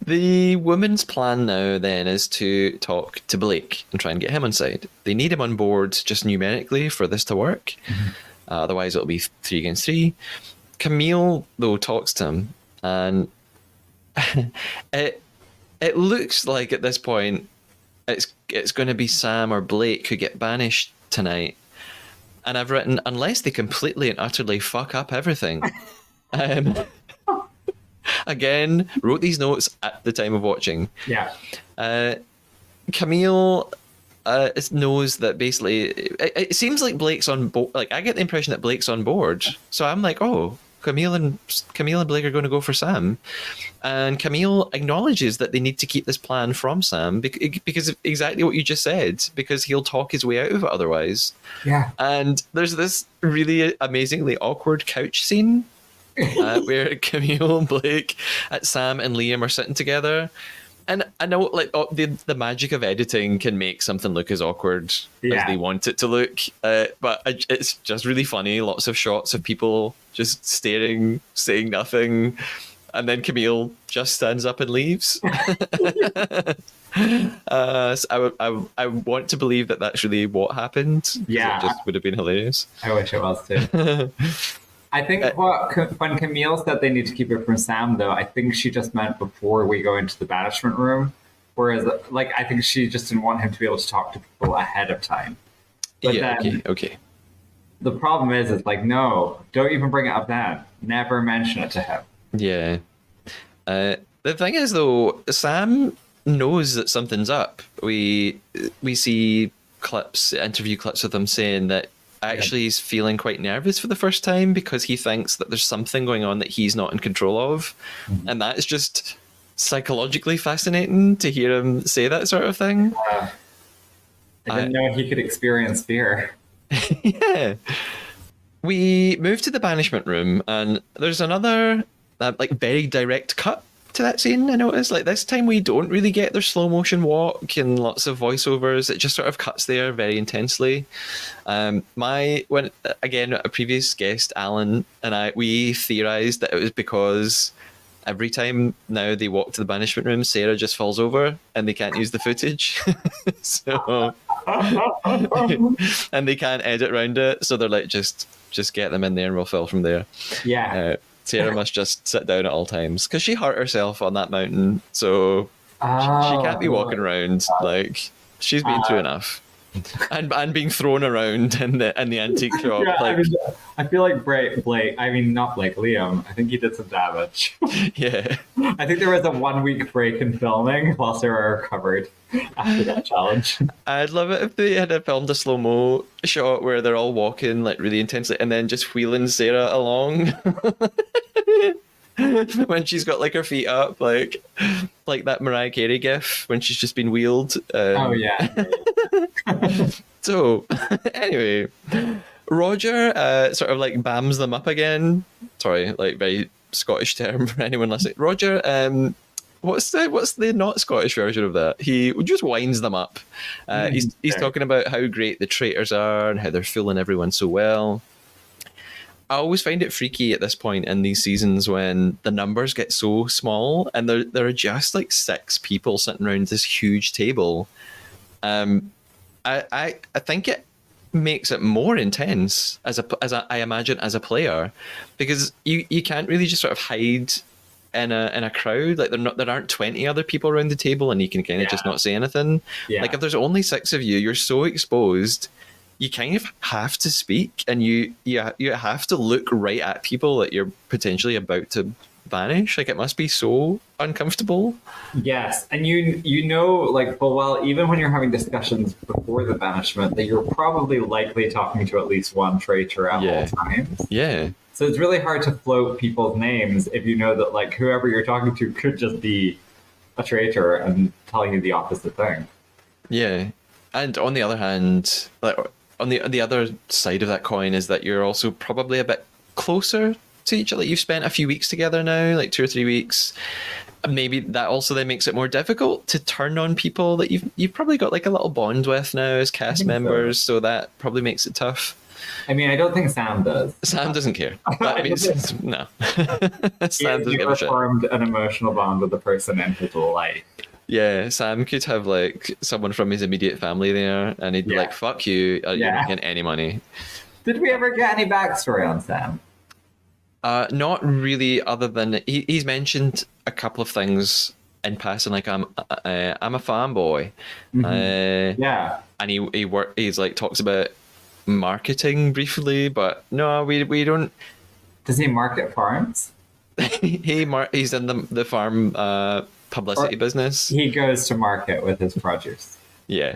The woman's plan now then is to talk to Blake and try and get him on side. They need him on board just numerically for this to work. Mm-hmm. Otherwise, it'll be 3 against 3. Camille, though, talks to him, and it looks like at this point it's going to be Sam or Blake who get banished tonight. And I've written, unless they completely and utterly fuck up everything. Again, wrote these notes at the time of watching. Yeah. Camille knows that basically it seems like Blake's on board. Like, I get the impression that Blake's on board. So I'm like, oh, Camille and Blake are going to go for Sam. And Camille acknowledges that they need to keep this plan from Sam because of exactly what you just said, because he'll talk his way out of it otherwise. Yeah. And there's this really amazingly awkward couch scene where Camille, Blake, Sam and Liam are sitting together. And I know, like, the magic of editing can make something look as awkward as they want it to look. But it's just really funny. Lots of shots of people just staring, saying nothing. And then Camille just stands up and leaves. So I want to believe that that's really what happened. Yeah. It just would have been hilarious. I wish it was too. I think when Camille said they need to keep it from Sam, though, I think she just meant before we go into the banishment room. Whereas, like, I think she just didn't want him to be able to talk to people ahead of time. But yeah, then, okay. The problem is like, no, don't even bring it up then. Never mention it to him. Yeah. The thing is, though, Sam knows that something's up. We see interview clips of him saying that actually he's feeling quite nervous for the first time because he thinks that there's something going on that he's not in control of. Mm-hmm. And that is just psychologically fascinating to hear him say that sort of thing. I didn't know he could experience fear. Yeah. We move to the banishment room, and there's another very direct cut to that scene. I noticed, like, this time we don't really get their slow motion walk and lots of voiceovers. It just sort of cuts there very intensely. A previous guest, Alan, and we theorized that it was because every time now they walk to the banishment room, Sarah just falls over and they can't use the footage. And they can't edit around it, so they're like, just get them in there and we'll fill from there. Yeah. Sarah must just sit down at all times because she hurt herself on that mountain, so she can't be walking around. Like, she's been through enough, and being thrown around in the antique shop. Yeah, I feel like Blake. I mean, not Blake. Liam. I think he did some damage. Yeah. I think there was a 1-week break in filming while Sarah recovered after that challenge. I'd love it if they had filmed a slow-mo shot where they're all walking like really intensely and then just wheeling Sarah along when she's got like her feet up, like that Mariah Carey gif when she's just been wheeled. Oh yeah. So anyway, Roger sort of like bams them up again. Sorry, like very Scottish term for anyone listening. Roger, what's the not Scottish version of that? He just winds them up. He's talking about how great the traitors are and how they're fooling everyone so well. I always find it freaky at this point in these seasons when the numbers get so small and there are just like 6 people sitting around this huge table. I think it makes it more intense I imagine as a player, because you can't really just sort of hide in a crowd. Like there aren't 20 other people around the table and you can kind of just not say anything. Yeah. Like if there's only 6 of you, you're so exposed. You kind of have to speak, and you have to look right at people that you're potentially about to vanish. Like it must be so uncomfortable. Yes, and you know, like, full well, even when you're having discussions before the banishment, that you're probably likely talking to at least one traitor at all times. Yeah. So it's really hard to float people's names if you know that, like, whoever you're talking to could just be a traitor and telling you the opposite thing. Yeah. And on the other hand, like on the other side of that coin is that you're also probably a bit closer to each other. You've spent a few weeks together now, like 2 or 3 weeks. Maybe that also then makes it more difficult to turn on people that you've probably got like a little bond with now as cast members, so that probably makes it tough. I mean, I don't think Sam does. Sam doesn't care. That means, no. Sam doesn't give a shit. Formed an emotional bond with the person in his life. Yeah, Sam could have like someone from his immediate family there, and he'd be like, "Fuck you! You're not getting any money." Did we ever get any backstory on Sam? Not really, other than he's mentioned a couple of things in passing, like I'm a fanboy. And he's like talks about marketing briefly, but no, we don't. Does he market farms? He's in the farm publicity business. He goes to market with his produce. Yeah.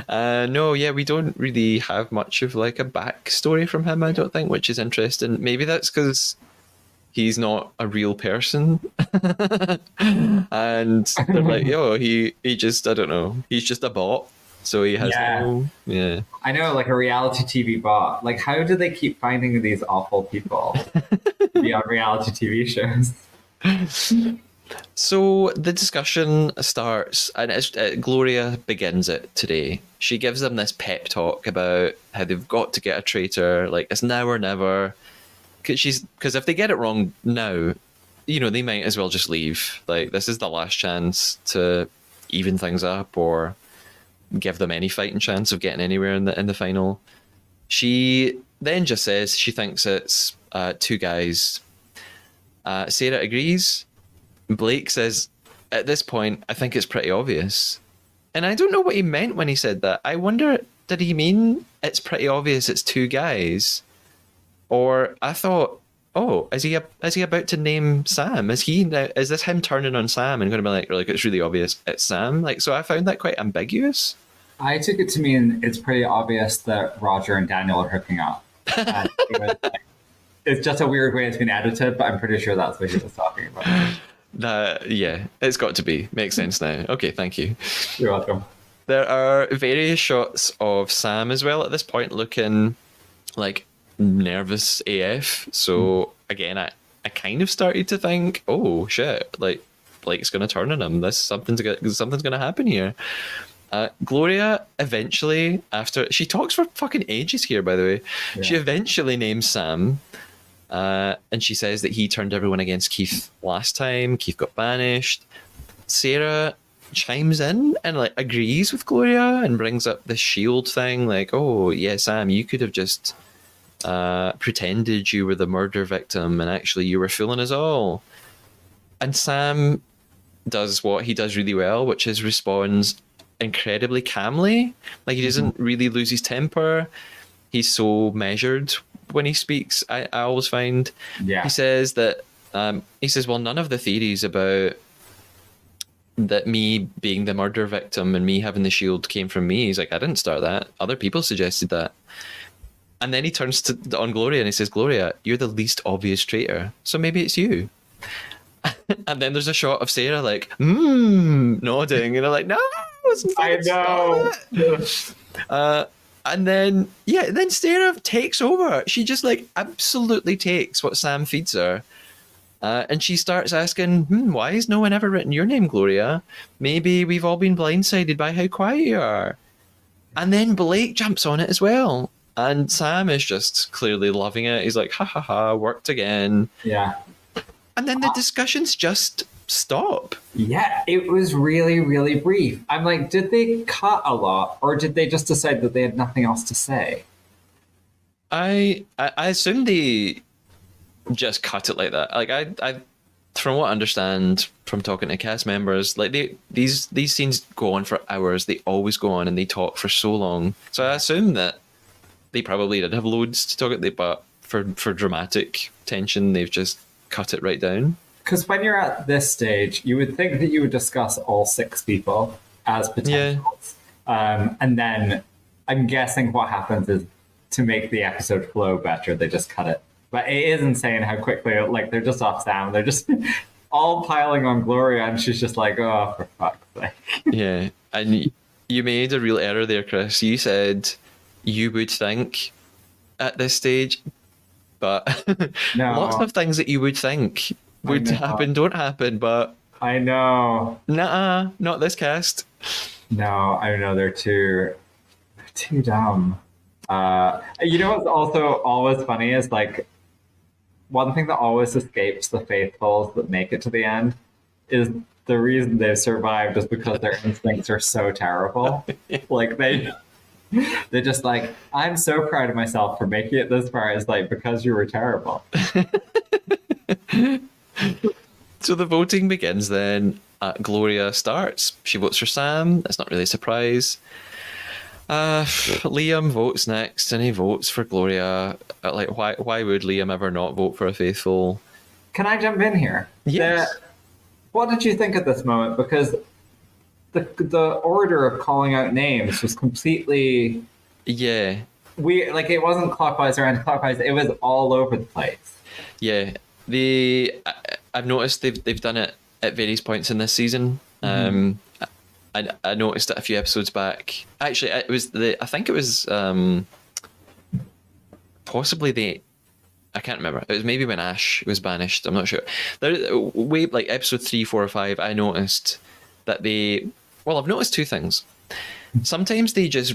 No, yeah, we don't really have much of like a backstory from him, I don't think, which is interesting. Maybe that's because he's not a real person. And they're like, yo, he just, I don't know, he's just a bot. So he has I know, like a reality TV bot. Like, how do they keep finding these awful people to be on reality TV shows? So the discussion starts, and Gloria begins it today. She gives them this pep talk about how they've got to get a traitor, like it's now or never. Because if they get it wrong now, you know, they might as well just leave. Like this is the last chance to even things up or give them any fighting chance of getting anywhere in the final. She then just says she thinks it's 2 guys. Sarah agrees. Blake says, at this point, I think it's pretty obvious. And I don't know what he meant when he said that. I wonder, did he mean it's pretty obvious it's 2 guys? Or I thought, oh, is he about to name Sam? Is this him turning on Sam and going to be like it's really obvious it's Sam? Like, so I found that quite ambiguous. I took it to mean it's pretty obvious that Roger and Daniel are hooking up. And it's just a weird way it's been edited, but I'm pretty sure that's what he was talking about. Yeah, it's got to be. Makes sense now. Okay, thank you. You're welcome. There are various shots of Sam as well at this point looking like nervous AF. So again, I kind of started to think, oh shit, like Blake's going to turn on him. Something's going to happen here. Gloria eventually, after she talks for fucking ages here, by the way, she eventually names Sam. And she says that he turned everyone against Keith last time. Keith got banished. Sarah chimes in and like agrees with Gloria and brings up the shield thing. Like, oh yeah, Sam, you could have just pretended you were the murder victim and actually you were fooling us all. And Sam does what he does really well, which is responds incredibly calmly. Like he doesn't really lose his temper. He's so measured when he speaks. I always find he says that well, none of the theories about that me being the murder victim and me having the shield came from me. He's like, I didn't start that. Other people suggested that. And then he turns on Gloria and he says, Gloria, you're the least obvious traitor, so maybe it's you. And then there's a shot of Sarah like nodding, and I'm like, no, I know. And then Sarah takes over. She just like absolutely takes what Sam feeds her. And she starts asking, why has no one ever written your name, Gloria? Maybe we've all been blindsided by how quiet you are. And then Blake jumps on it as well. And Sam is just clearly loving it. He's like, ha ha ha, worked again. Yeah. And then the discussions just stop. Yeah, it was really, really brief. I'm like, did they cut a lot, or did they just decide that they had nothing else to say? I assume they just cut it like that. Like I from what I understand from talking to cast members, like these scenes go on for hours. They always go on and they talk for so long. So I assume that they probably did have loads to talk about, but for dramatic tension, they've just cut it right down. Because when you're at this stage, you would think that you would discuss all 6 people as potentials. And then I'm guessing what happens is to make the episode flow better, they just cut it. But it is insane how quickly, like, they're just off Sam. They're just all piling on Gloria, and she's just like, oh, for fuck's sake. Yeah. And you made a real error there, Chris. You said you would think at this stage, but No. lots of things that you would think would happen don't happen, but I know. nah, not this cast. No, I know they're too dumb. You know what's also always funny is like one thing that always escapes the faithfuls that make it to the end is the reason they've survived is because their instincts are so terrible. Like they're just like, I'm so proud of myself for making it this far. It's like because you were terrible. So the voting begins then. Gloria starts. She votes for Sam. That's not really a surprise. Liam votes next, and he votes for Gloria. Like, why would Liam ever not vote for a faithful? Can I jump in here? Yes. What did you think at this moment? Because the order of calling out names was completely weird. Like it wasn't clockwise or anti-clockwise. It was all over the place. Yeah. I've noticed they've done it at various points in this season. I noticed it a few episodes back. Actually, I think it was possibly I can't remember. It was maybe when Ash was banished. I'm not sure. Way like episode 3, 4, or 5. I noticed that I've noticed 2 things. Sometimes they just,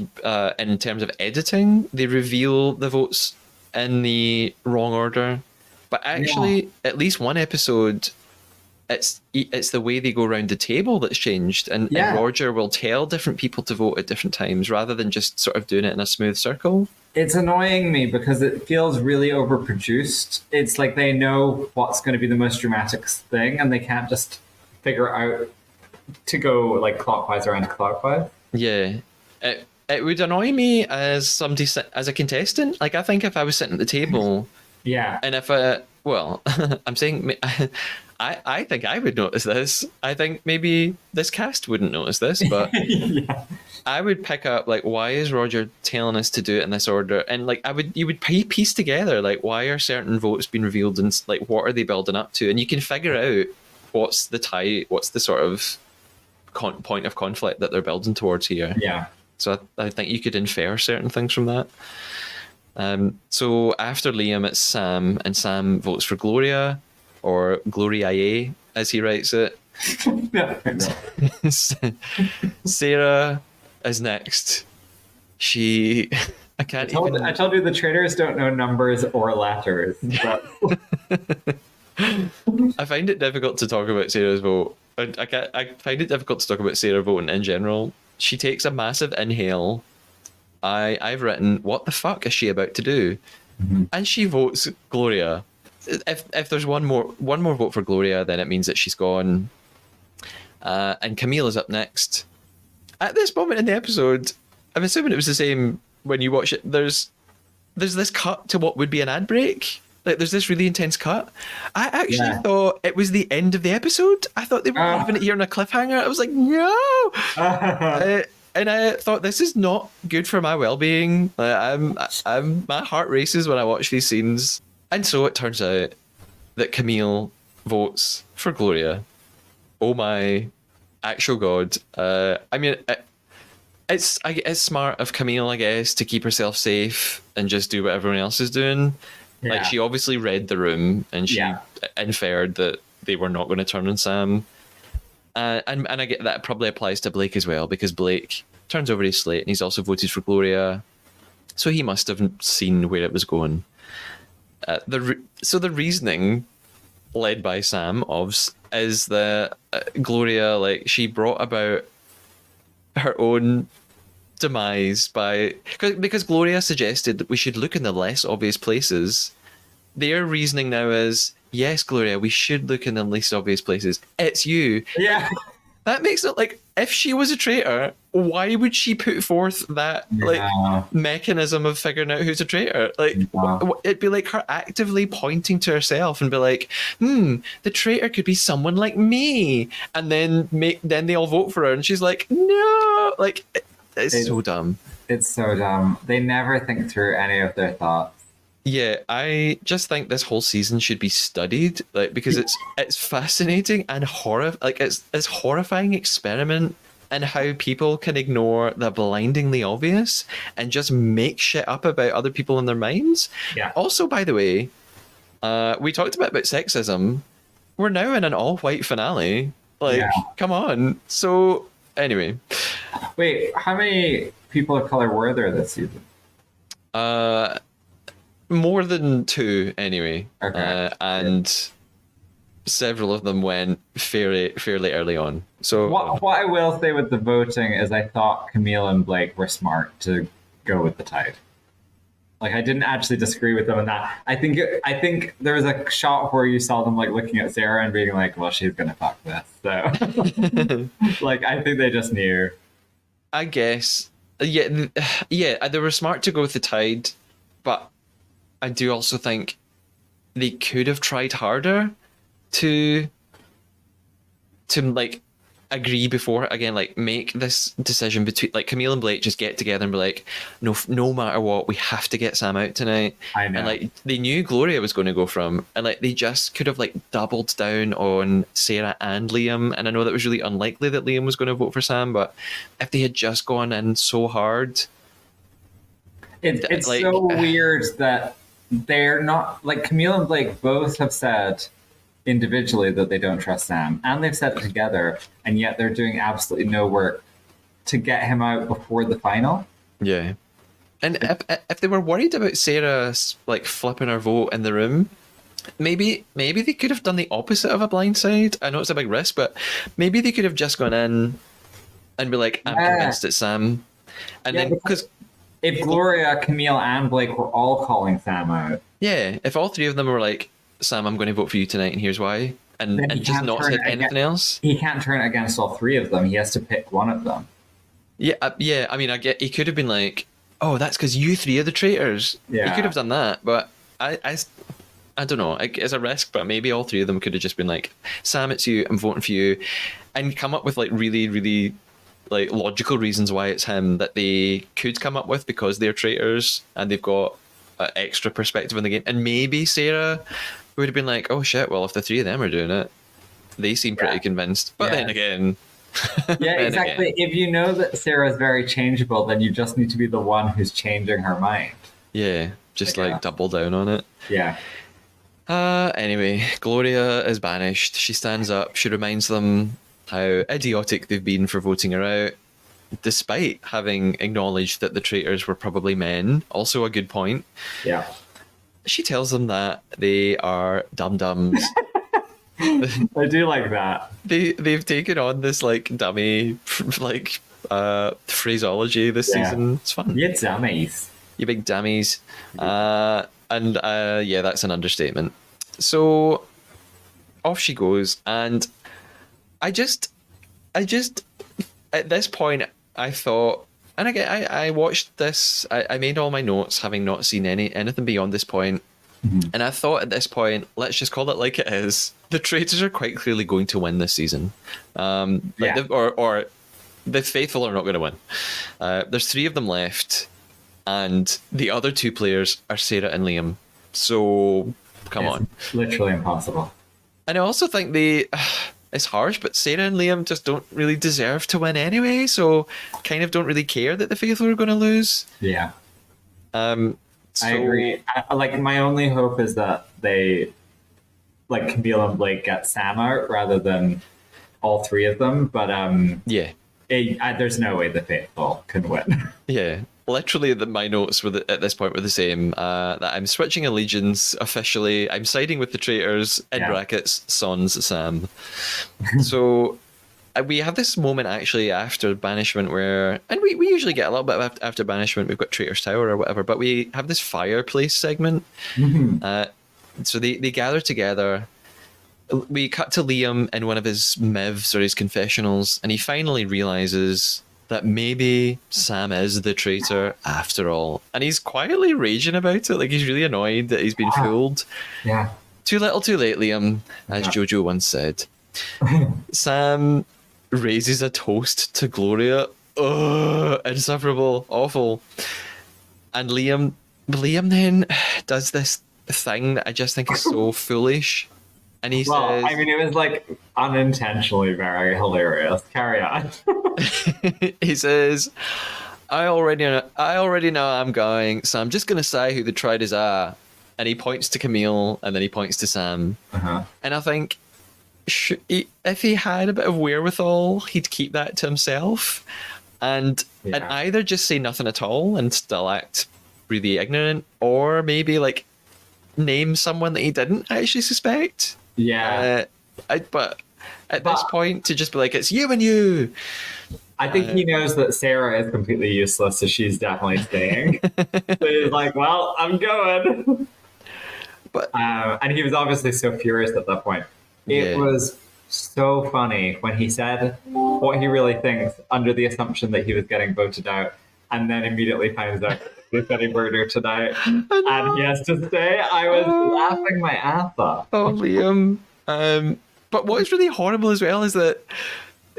in terms of editing, they reveal the votes in the wrong order. But actually, at least one episode, it's the way they go around the table that's changed, and Roger will tell different people to vote at different times rather than just sort of doing it in a smooth circle. It's annoying me because it feels really overproduced. It's like they know what's going to be the most dramatic thing, and they can't just figure out to go like clockwise or anti-clockwise. Yeah, it would annoy me as somebody as a contestant. Like I think if I was sitting at the table, and if I'm saying. I think I would notice this. I think maybe this cast wouldn't notice this, but I would pick up like, why is Roger telling us to do it in this order? And like, you would piece together like, why are certain votes being revealed, and like, what are they building up to? And you can figure out what's the sort of point of conflict that they're building towards here. Yeah. So I think you could infer certain things from that. So after Liam, it's Sam, and Sam votes for Gloria. Or Gloriae, as he writes it. Sarah is next. I told you the traitors don't know numbers or letters. But... I find it difficult to talk about Sarah's vote. I find it difficult to talk about Sarah voting in general. She takes a massive inhale. I've written, what the fuck is she about to do? And she votes Gloria. If there's one more vote for Gloria, then it means that she's gone. And Camille is up next. At this moment in the episode, I'm assuming it was the same when you watch it. There's this cut to what would be an ad break. Like there's this really intense cut. I actually thought it was the end of the episode. I thought they were leaving it here on a cliffhanger. I was like, no. And I thought, this is not good for my well-being. My heart races when I watch these scenes. And so it turns out that Camille votes for Gloria. Oh my actual God. I mean, it's smart of Camille, I guess, to keep herself safe and just do what everyone else is doing. Yeah. Like, she obviously read the room and she inferred that they were not going to turn on Sam. And I get that probably applies to Blake as well, because Blake turns over his slate and he's also voted for Gloria. So he must have seen where it was going. So the reasoning led by Sam is that Gloria, like, she brought about her own demise because Gloria suggested that we should look in the less obvious places. Their reasoning now is, yes, Gloria, we should look in the least obvious places. It's you. Yeah. That makes it like, if she was a traitor, why would she put forth that Yeah. mechanism of figuring out who's a traitor? Like, Yeah. it'd be like her actively pointing to herself and be like, the traitor could be someone like me, and then they all vote for her, and she's like, no, like, it's so dumb. It's so dumb. They never think through any of their thoughts. Yeah, I just think this whole season should be studied, like, because it's fascinating and it's horrifying experiment in how people can ignore the blindingly obvious and just make shit up about other people in their minds. Yeah. Also, by the way, we talked a bit about sexism. We're now in an all-white finale. Like, Yeah. come on. So, anyway. Wait, how many people of color were there this season? More than 2, anyway. Okay. And several of them went fairly early on. So What I will say with the voting is I thought Camille and Blake were smart to go with the tide. Like, I didn't actually disagree with them on that. I think there was a shot where you saw them like looking at Sarah and being like, well, she's gonna fuck this. So like, I think they just knew. I guess, yeah, they were smart to go with the tide, but I do also think they could have tried harder to like agree before, again, like, make this decision between, like, Camille and Blake just get together and be like, no matter what, we have to get Sam out tonight. I know. And like, they knew Gloria was going to go from, and like, they just could have like doubled down on Sarah and Liam. And I know that was really unlikely that Liam was going to vote for Sam, but if they had just gone in so hard, It's like, so weird that they're not, like, Camille and Blake both have said individually that they don't trust Sam, and they've said it together, and yet they're doing absolutely no work to get him out before the final. yeah. And if they were worried about Sarah like flipping her vote in the room, maybe they could have done the opposite of a blindside. I know it's a big risk, but maybe they could have just gone in and be like, I'm convinced it's Sam. And Yeah, then, because if Gloria, Camille, and Blake were all calling Sam out, yeah, if all 3 of them were like, Sam, I'm going to vote for you tonight, and here's why, and then he just can't not turn said it anything else. he can't turn it against all 3 of them. He has to pick one of them. Yeah, yeah. I mean, I get he could have been like, oh, that's because you 3 are the traitors. Yeah. He could have done that, but I don't know. It's a risk, but maybe all 3 of them could have just been like, Sam, it's you. I'm voting for you, and come up with like really, really like logical reasons why it's him that they could come up with because they're traitors and they've got extra perspective in the game. And maybe Sarah would have been like, oh shit, well, if the 3 of them are doing it, they seem pretty convinced. But then again, Yeah, exactly. If you know that Sarah's very changeable, then you just need to be the one who's changing her mind. Yeah, just like double down on it. Yeah. Anyway, Gloria is banished. She stands up. She reminds them how idiotic they've been for voting her out, despite having acknowledged that the traitors were probably men. Also a good point. Yeah. She tells them that they are dum-dums. I do like that. They've taken on this like dummy like phraseology this season. It's fun. You dummies. You big dummies. And yeah, that's an understatement. So off she goes, and I just at this point I thought, and again I watched this, I made all my notes having not seen anything beyond this point. Mm-hmm. And I thought at this point, let's just call it like it is. The traitors are quite clearly going to win this season. Or the faithful are not going to win. There's 3 of them left, and the other 2 players are Sarah and Liam. So come on, literally impossible. And I also think it's harsh, but Sarah and Liam just don't really deserve to win anyway. So kind of don't really care that the faithful are going to lose. Yeah. So, I agree. Like, my only hope is that they, like, Camille and Blake get Sam out rather than all 3 of them. But yeah, there's no way the faithful can win. Yeah, literally my notes at this point were the same. That I'm switching allegiance officially. I'm siding with the traitors, in brackets, sans Sam. So we have this moment actually after banishment where, and we usually get a little bit after banishment, we've got Traitors Tower or whatever, but we have this fireplace segment. So they gather together. We cut to Liam in one of his mivs or his confessionals, and he finally realizes that maybe Sam is the traitor after all. And he's quietly raging about it, like he's really annoyed that he's been fooled. Yeah. Too little, too late, Liam, as Jojo once said. Sam raises a toast to Gloria. Ugh, insufferable, awful. And Liam then does this thing that I just think is so foolish. And he says, I mean, it was like unintentionally very hilarious. Carry on. he says, I already know I'm going, so I'm just going to say who the traitors are. And he points to Camille, and then he points to Sam. And I think, if he had a bit of wherewithal, he'd keep that to himself and either just say nothing at all and still act really ignorant, or maybe like name someone that he didn't actually suspect. But at this point, to just be like, it's you and you. I think he knows that Sarah is completely useless, so she's definitely staying. So he's like, well, I'm going. But and he was obviously so furious at that point. It was so funny when he said what he really thinks under the assumption that he was getting voted out, and then immediately finds out he's getting murdered tonight and he has to stay. I was laughing my ass off. Oh, Liam. But what is really horrible as well is that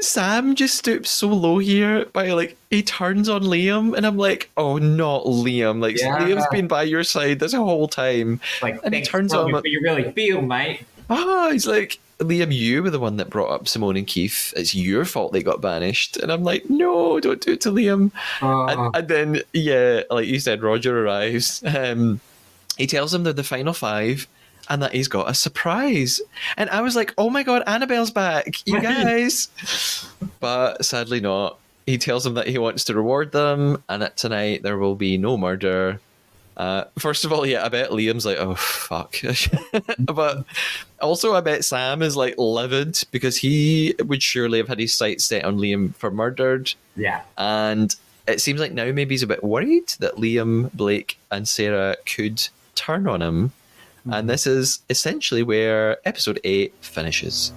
Sam just stoops so low here by like he turns on Liam, and I'm like, oh, not Liam. Like Liam's been by your side this whole time. Like, and he turns on what you really feel, mate. He's like, Liam, you were the one that brought up Simone and Keith. It's your fault they got banished. And I'm like, no, don't do it to Liam. And then, like you said, Roger arrives. He tells him they're the final five and that he's got a surprise. And I was like, oh my God, Annabelle's back, you guys. But sadly not. He tells them that he wants to reward them and that tonight there will be no murder. First of all, I bet Liam's like, oh, fuck. But also, I bet Sam is like livid because he would surely have had his sights set on Liam for murdered. Yeah. And it seems like now maybe he's a bit worried that Liam, Blake, and Sarah could turn on him. And this is essentially where episode 8 finishes.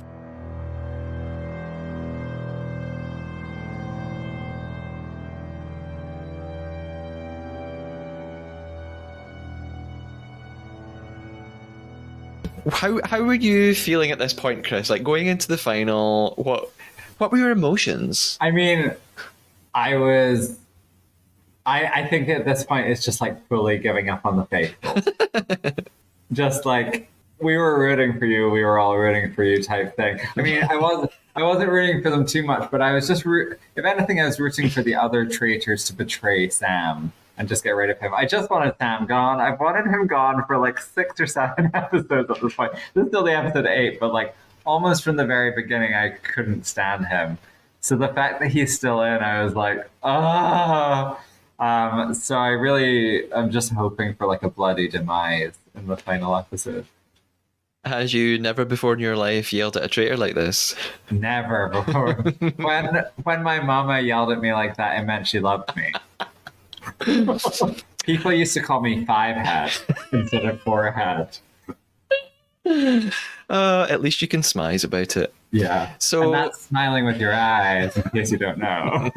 How were you feeling at this point, Chris? Like going into the final, what were your emotions? I mean, I think at this point it's just like fully giving up on the faithful. Just like we were rooting for you, we were all rooting for you type thing. I mean, I wasn't rooting for them too much, but I was just if anything, I was rooting for the other traitors to betray Sam and just get rid of him. I just wanted Sam gone. I've wanted him gone for like 6 or 7 episodes at this point. This is still the episode 8, but like almost from the very beginning, I couldn't stand him. So the fact that he's still in, I was like, oh. So I really am just hoping for like a bloody demise in the final episode. Has you never before in your life yelled at a traitor like this? Never before. When my mama yelled at me like that, it meant she loved me. People used to call me 5-head instead of 4-head. At least you can smize about it. Yeah. So and that's smiling with your eyes, in case you don't know.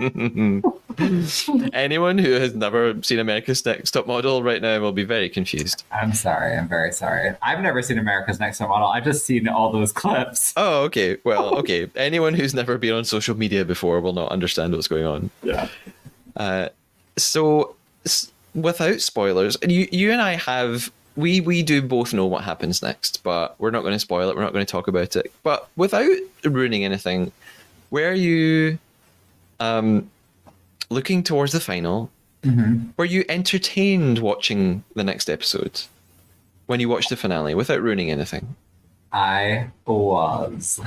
Anyone who has never seen America's Next Top Model right now will be very confused. I'm sorry. I'm very sorry. I've never seen America's Next Top Model. I've just seen all those clips. Oh, okay. Well, okay. Anyone who's never been on social media before will not understand what's going on. Yeah. So, without spoilers, and you and I have... We do both know what happens next, but we're not going to spoil it. We're not going to talk about it. But without ruining anything, where are you looking towards the final? Mm-hmm. Were you entertained watching the next episode when you watched the finale without ruining anything? I was.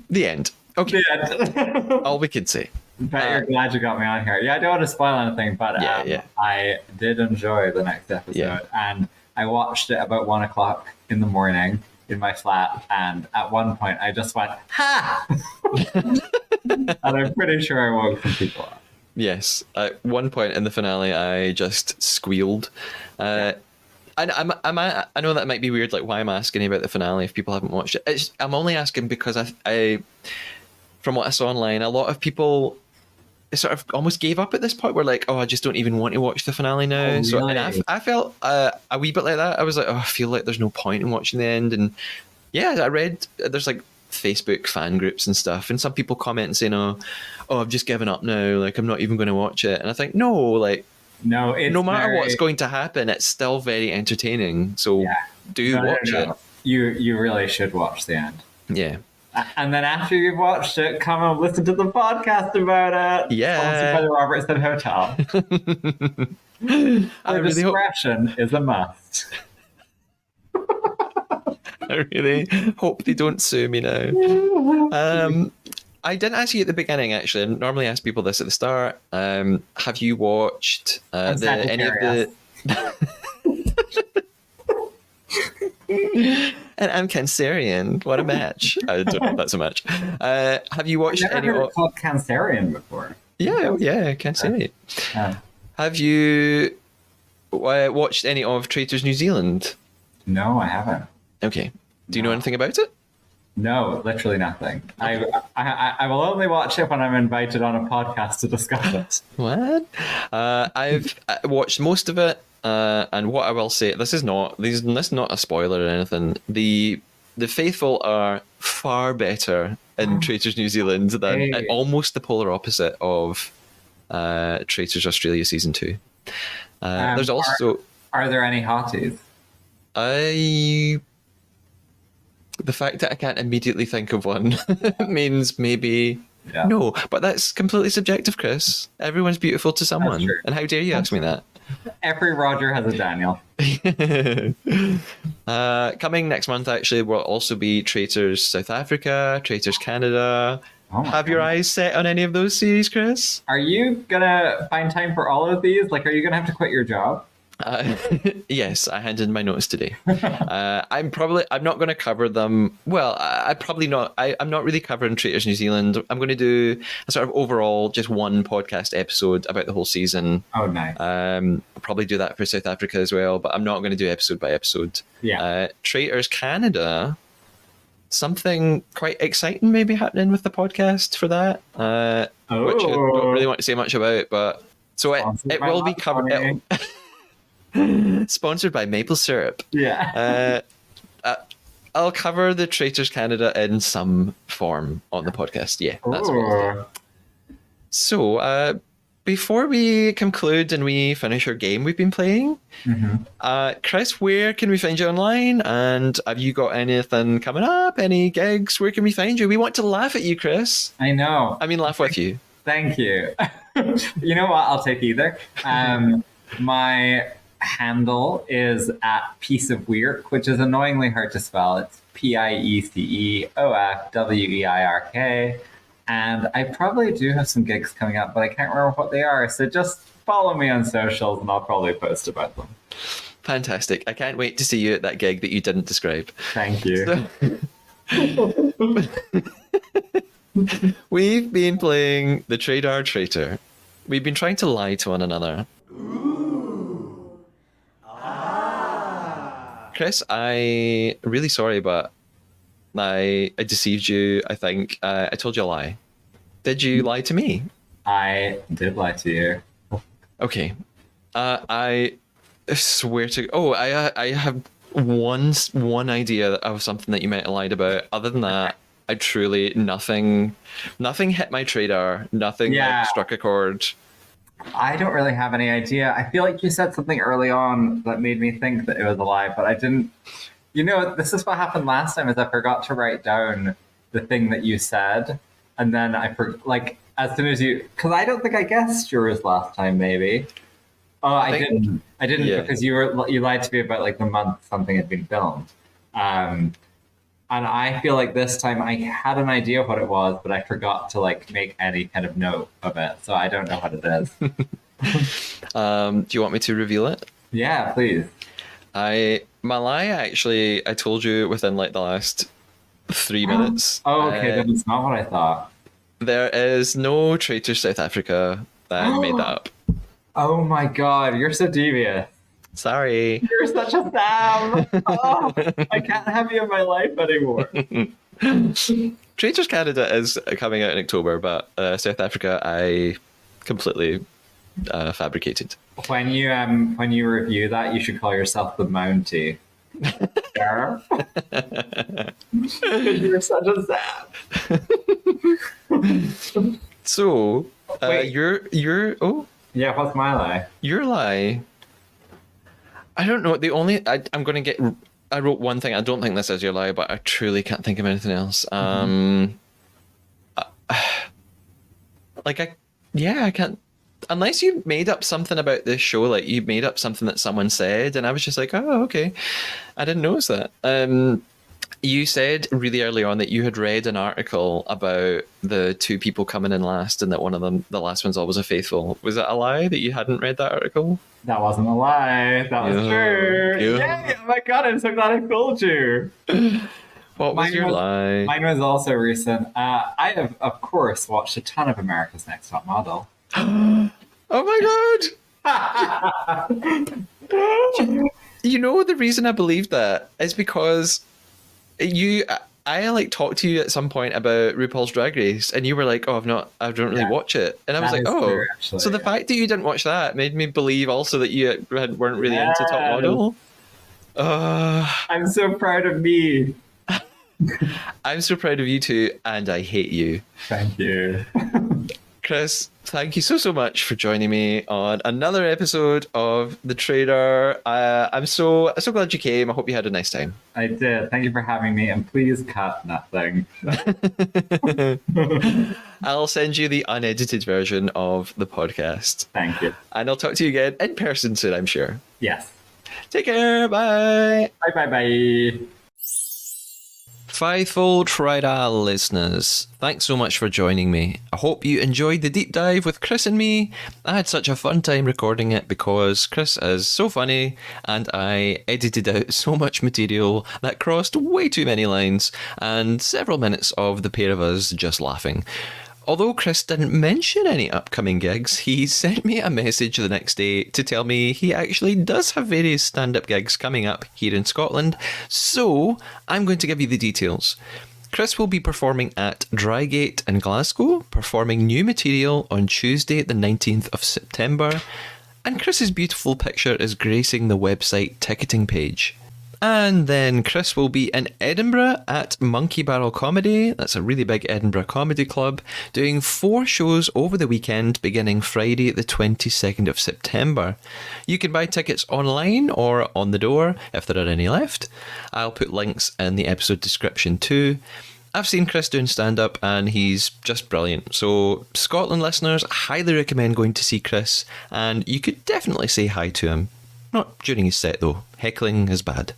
The end. Okay. The end. All we can say. But you're glad you got me on here. Yeah, I don't want to spoil anything, but Yeah. I did enjoy the next episode, and I watched it about 1 o'clock in the morning in my flat, and at one point I just went, "Ha!" And I'm pretty sure I woke some people up. Yes. At one point in the finale, I just squealed. I know that might be weird. Like, why am I asking about the finale if people haven't watched it? I'm only asking because I, from what I saw online, a lot of people sort of almost gave up at this point. We're like, oh, I just don't even want to watch the finale now. Oh, So, and really? I felt a wee bit like that. I was like, oh, I feel like there's no point in watching the end. And yeah, I read there's like Facebook fan groups and stuff, and some people comment and saying, oh, I've just given up now. Like, I'm not even going to watch it. And I think, no, like, No, it's no matter what's going to happen, it's still very entertaining. So watch it. You really should watch the end. Yeah. And then after you've watched it, come and listen to the podcast about it. Yeah. Sponsored by the Robertson Hotel. Discretion is a must. I really hope they don't sue me now. I didn't ask you at the beginning, actually. I normally ask people this at the start. Have you watched any of the... And I'm Cancerian. What a match. I don't know if that's a match. Have you watched I've never heard it called Cancerian before. Yeah, Cancerian. Have you watched any of Traitors New Zealand? No, I haven't. Okay. Do you know anything about it? No, literally nothing. Okay. I will only watch it when I'm invited on a podcast to discuss it. What? I've watched most of it, and what I will say, this is not a spoiler or anything. The faithful are far better in Traitors New Zealand than almost the polar opposite of Traitors Australia Season 2. There's also... Are there any hotties? The fact that I can't immediately think of one means maybe no, but that's completely subjective, Chris. Everyone's beautiful to someone. And how dare you ask me that? Every Roger has a Daniel. Coming next month, actually, will also be Traitors South Africa, Traitors Canada. Have your eyes set on any of those series, Chris? Are you going to find time for all of these? Like, are you going to have to quit your job? Yes, I handed in my notice today. I'm not going to cover them. Well, I'm not really covering Traitors New Zealand. I'm going to do a sort of overall just one podcast episode about the whole season. Oh, nice. I'll probably do that for South Africa as well, but I'm not going to do episode by episode. Yeah. Traitors Canada, something quite exciting maybe happening with the podcast for that, which I don't really want to say much about, but so it will be covered. Sponsored by maple syrup. Yeah. I'll cover the Traitors Canada in some form on the podcast. Yeah, that's what I'll do. So, before we conclude and we finish our game we've been playing, Chris, where can we find you online? And have you got anything coming up? Any gigs? Where can we find you? We want to laugh at you, Chris. I know. I mean, laugh with you. Thank you. You know what? I'll take either. My handle is at Piece of Weirk, which is annoyingly hard to spell. It's PIECEOFWEIRK. And I probably do have some gigs coming up, but I can't remember what they are. So just follow me on socials and I'll probably post about them. Fantastic. I can't wait to see you at that gig that you didn't describe. Thank you. We've been playing the Traitors Traitor. We've been trying to lie to one another. Chris, I'm really sorry, but I deceived you. I think I told you a lie. Did you lie to me? I did lie to you. Okay. I swear to... Oh, I have one idea of something that you might have lied about. Other than that, I truly... Nothing hit my radar. Nothing struck a chord. I don't really have any idea. I feel like you said something early on that made me think that it was a lie, but I didn't. You know, this is what happened last time. Is I forgot to write down the thing that you said, and then as soon as because I don't think I guessed yours last time. Maybe. Oh, I didn't because you lied to me about like the month something had been filmed. And I feel like this time I had an idea of what it was, but I forgot to like make any kind of note of it. So I don't know what it is. Do you want me to reveal it? Yeah, please. Malaya, actually, I told you within like the last 3 minutes. Oh, okay, then it's not what I thought. There is no Traitors South Africa. I made that up. Oh my god, you're so devious. Sorry. You're such a Sam. Oh, I can't have you in my life anymore. Traitors Canada is coming out in October, but South Africa I completely fabricated. When you review that, you should call yourself the Mountie. Sarah? You're such a Sam. So, Wait. Yeah, what's my lie? your lie. I don't know. I'm going to get. I wrote one thing. I don't think this is your lie, but I truly can't think of anything else. I can't. Unless you made up something about this show, like you made up something that someone said, and I was just like, oh, okay. I didn't notice that. You said really early on that you had read an article about the two people coming in last, and that one of them, the last one's always a faithful. Was it a lie that you hadn't read that article? That wasn't a lie. That was true. Yay! Oh my god, I'm so glad I fooled you. What was your lie? Mine was also recent. I have, of course, watched a ton of America's Next Top Model. Oh my god! You know the reason I believed that is because I like talked to you at some point about RuPaul's Drag Race, and you were like, "Oh, I don't really watch it," and I was like, "Oh, true, actually, so the fact that you didn't watch that made me believe also that you weren't really into Top Model." I'm so proud of me. I'm so proud of you too, and I hate you. Thank you. Chris, thank you so much for joining me on another episode of The Trader. I'm so glad you came. I hope you had a nice time. I did. Thank you for having me, and please cut nothing. I'll send you the unedited version of the podcast. Thank you. And I'll talk to you again in person soon, I'm sure. Yes. Take care. Bye. Bye. Faithful Trader listeners, thanks so much for joining me. I hope you enjoyed the deep dive with Chris and me. I had such a fun time recording it because Chris is so funny and I edited out so much material that crossed way too many lines and several minutes of the pair of us just laughing. Although Chris didn't mention any upcoming gigs, he sent me a message the next day to tell me he actually does have various stand-up gigs coming up here in Scotland, so I'm going to give you the details. Chris will be performing at Drygate in Glasgow, performing new material on Tuesday the 19th of September, and Chris's beautiful picture is gracing the website ticketing page. And then Chris will be in Edinburgh at Monkey Barrel Comedy. That's a really big Edinburgh comedy club, doing 4 shows over the weekend beginning Friday the 22nd of September. You can buy tickets online or on the door if there are any left. I'll put links in the episode description too. I've seen Chris doing stand-up and he's just brilliant. So Scotland listeners, I highly recommend going to see Chris, and you could definitely say hi to him. Not during his set though, heckling is bad.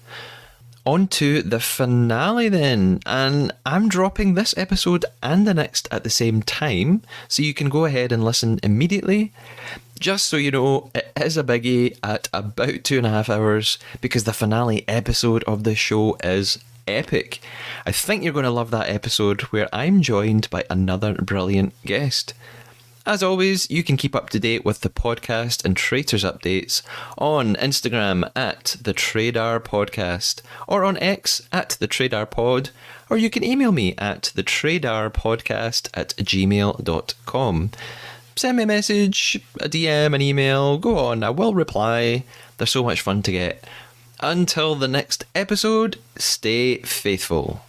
On to the finale then, and I'm dropping this episode and the next at the same time, so you can go ahead and listen immediately. Just so you know, it is a biggie at about 2.5 hours, because the finale episode of this show is epic. I think you're going to love that episode where I'm joined by another brilliant guest. As always, you can keep up to date with the podcast and Traitors updates on Instagram at the Trader Podcast, or on X at the Trader Pod, or you can email me at thetraderpodcast@gmail.com. Send me a message, a DM, an email, go on, I will reply. They're so much fun to get. Until the next episode, stay faithful.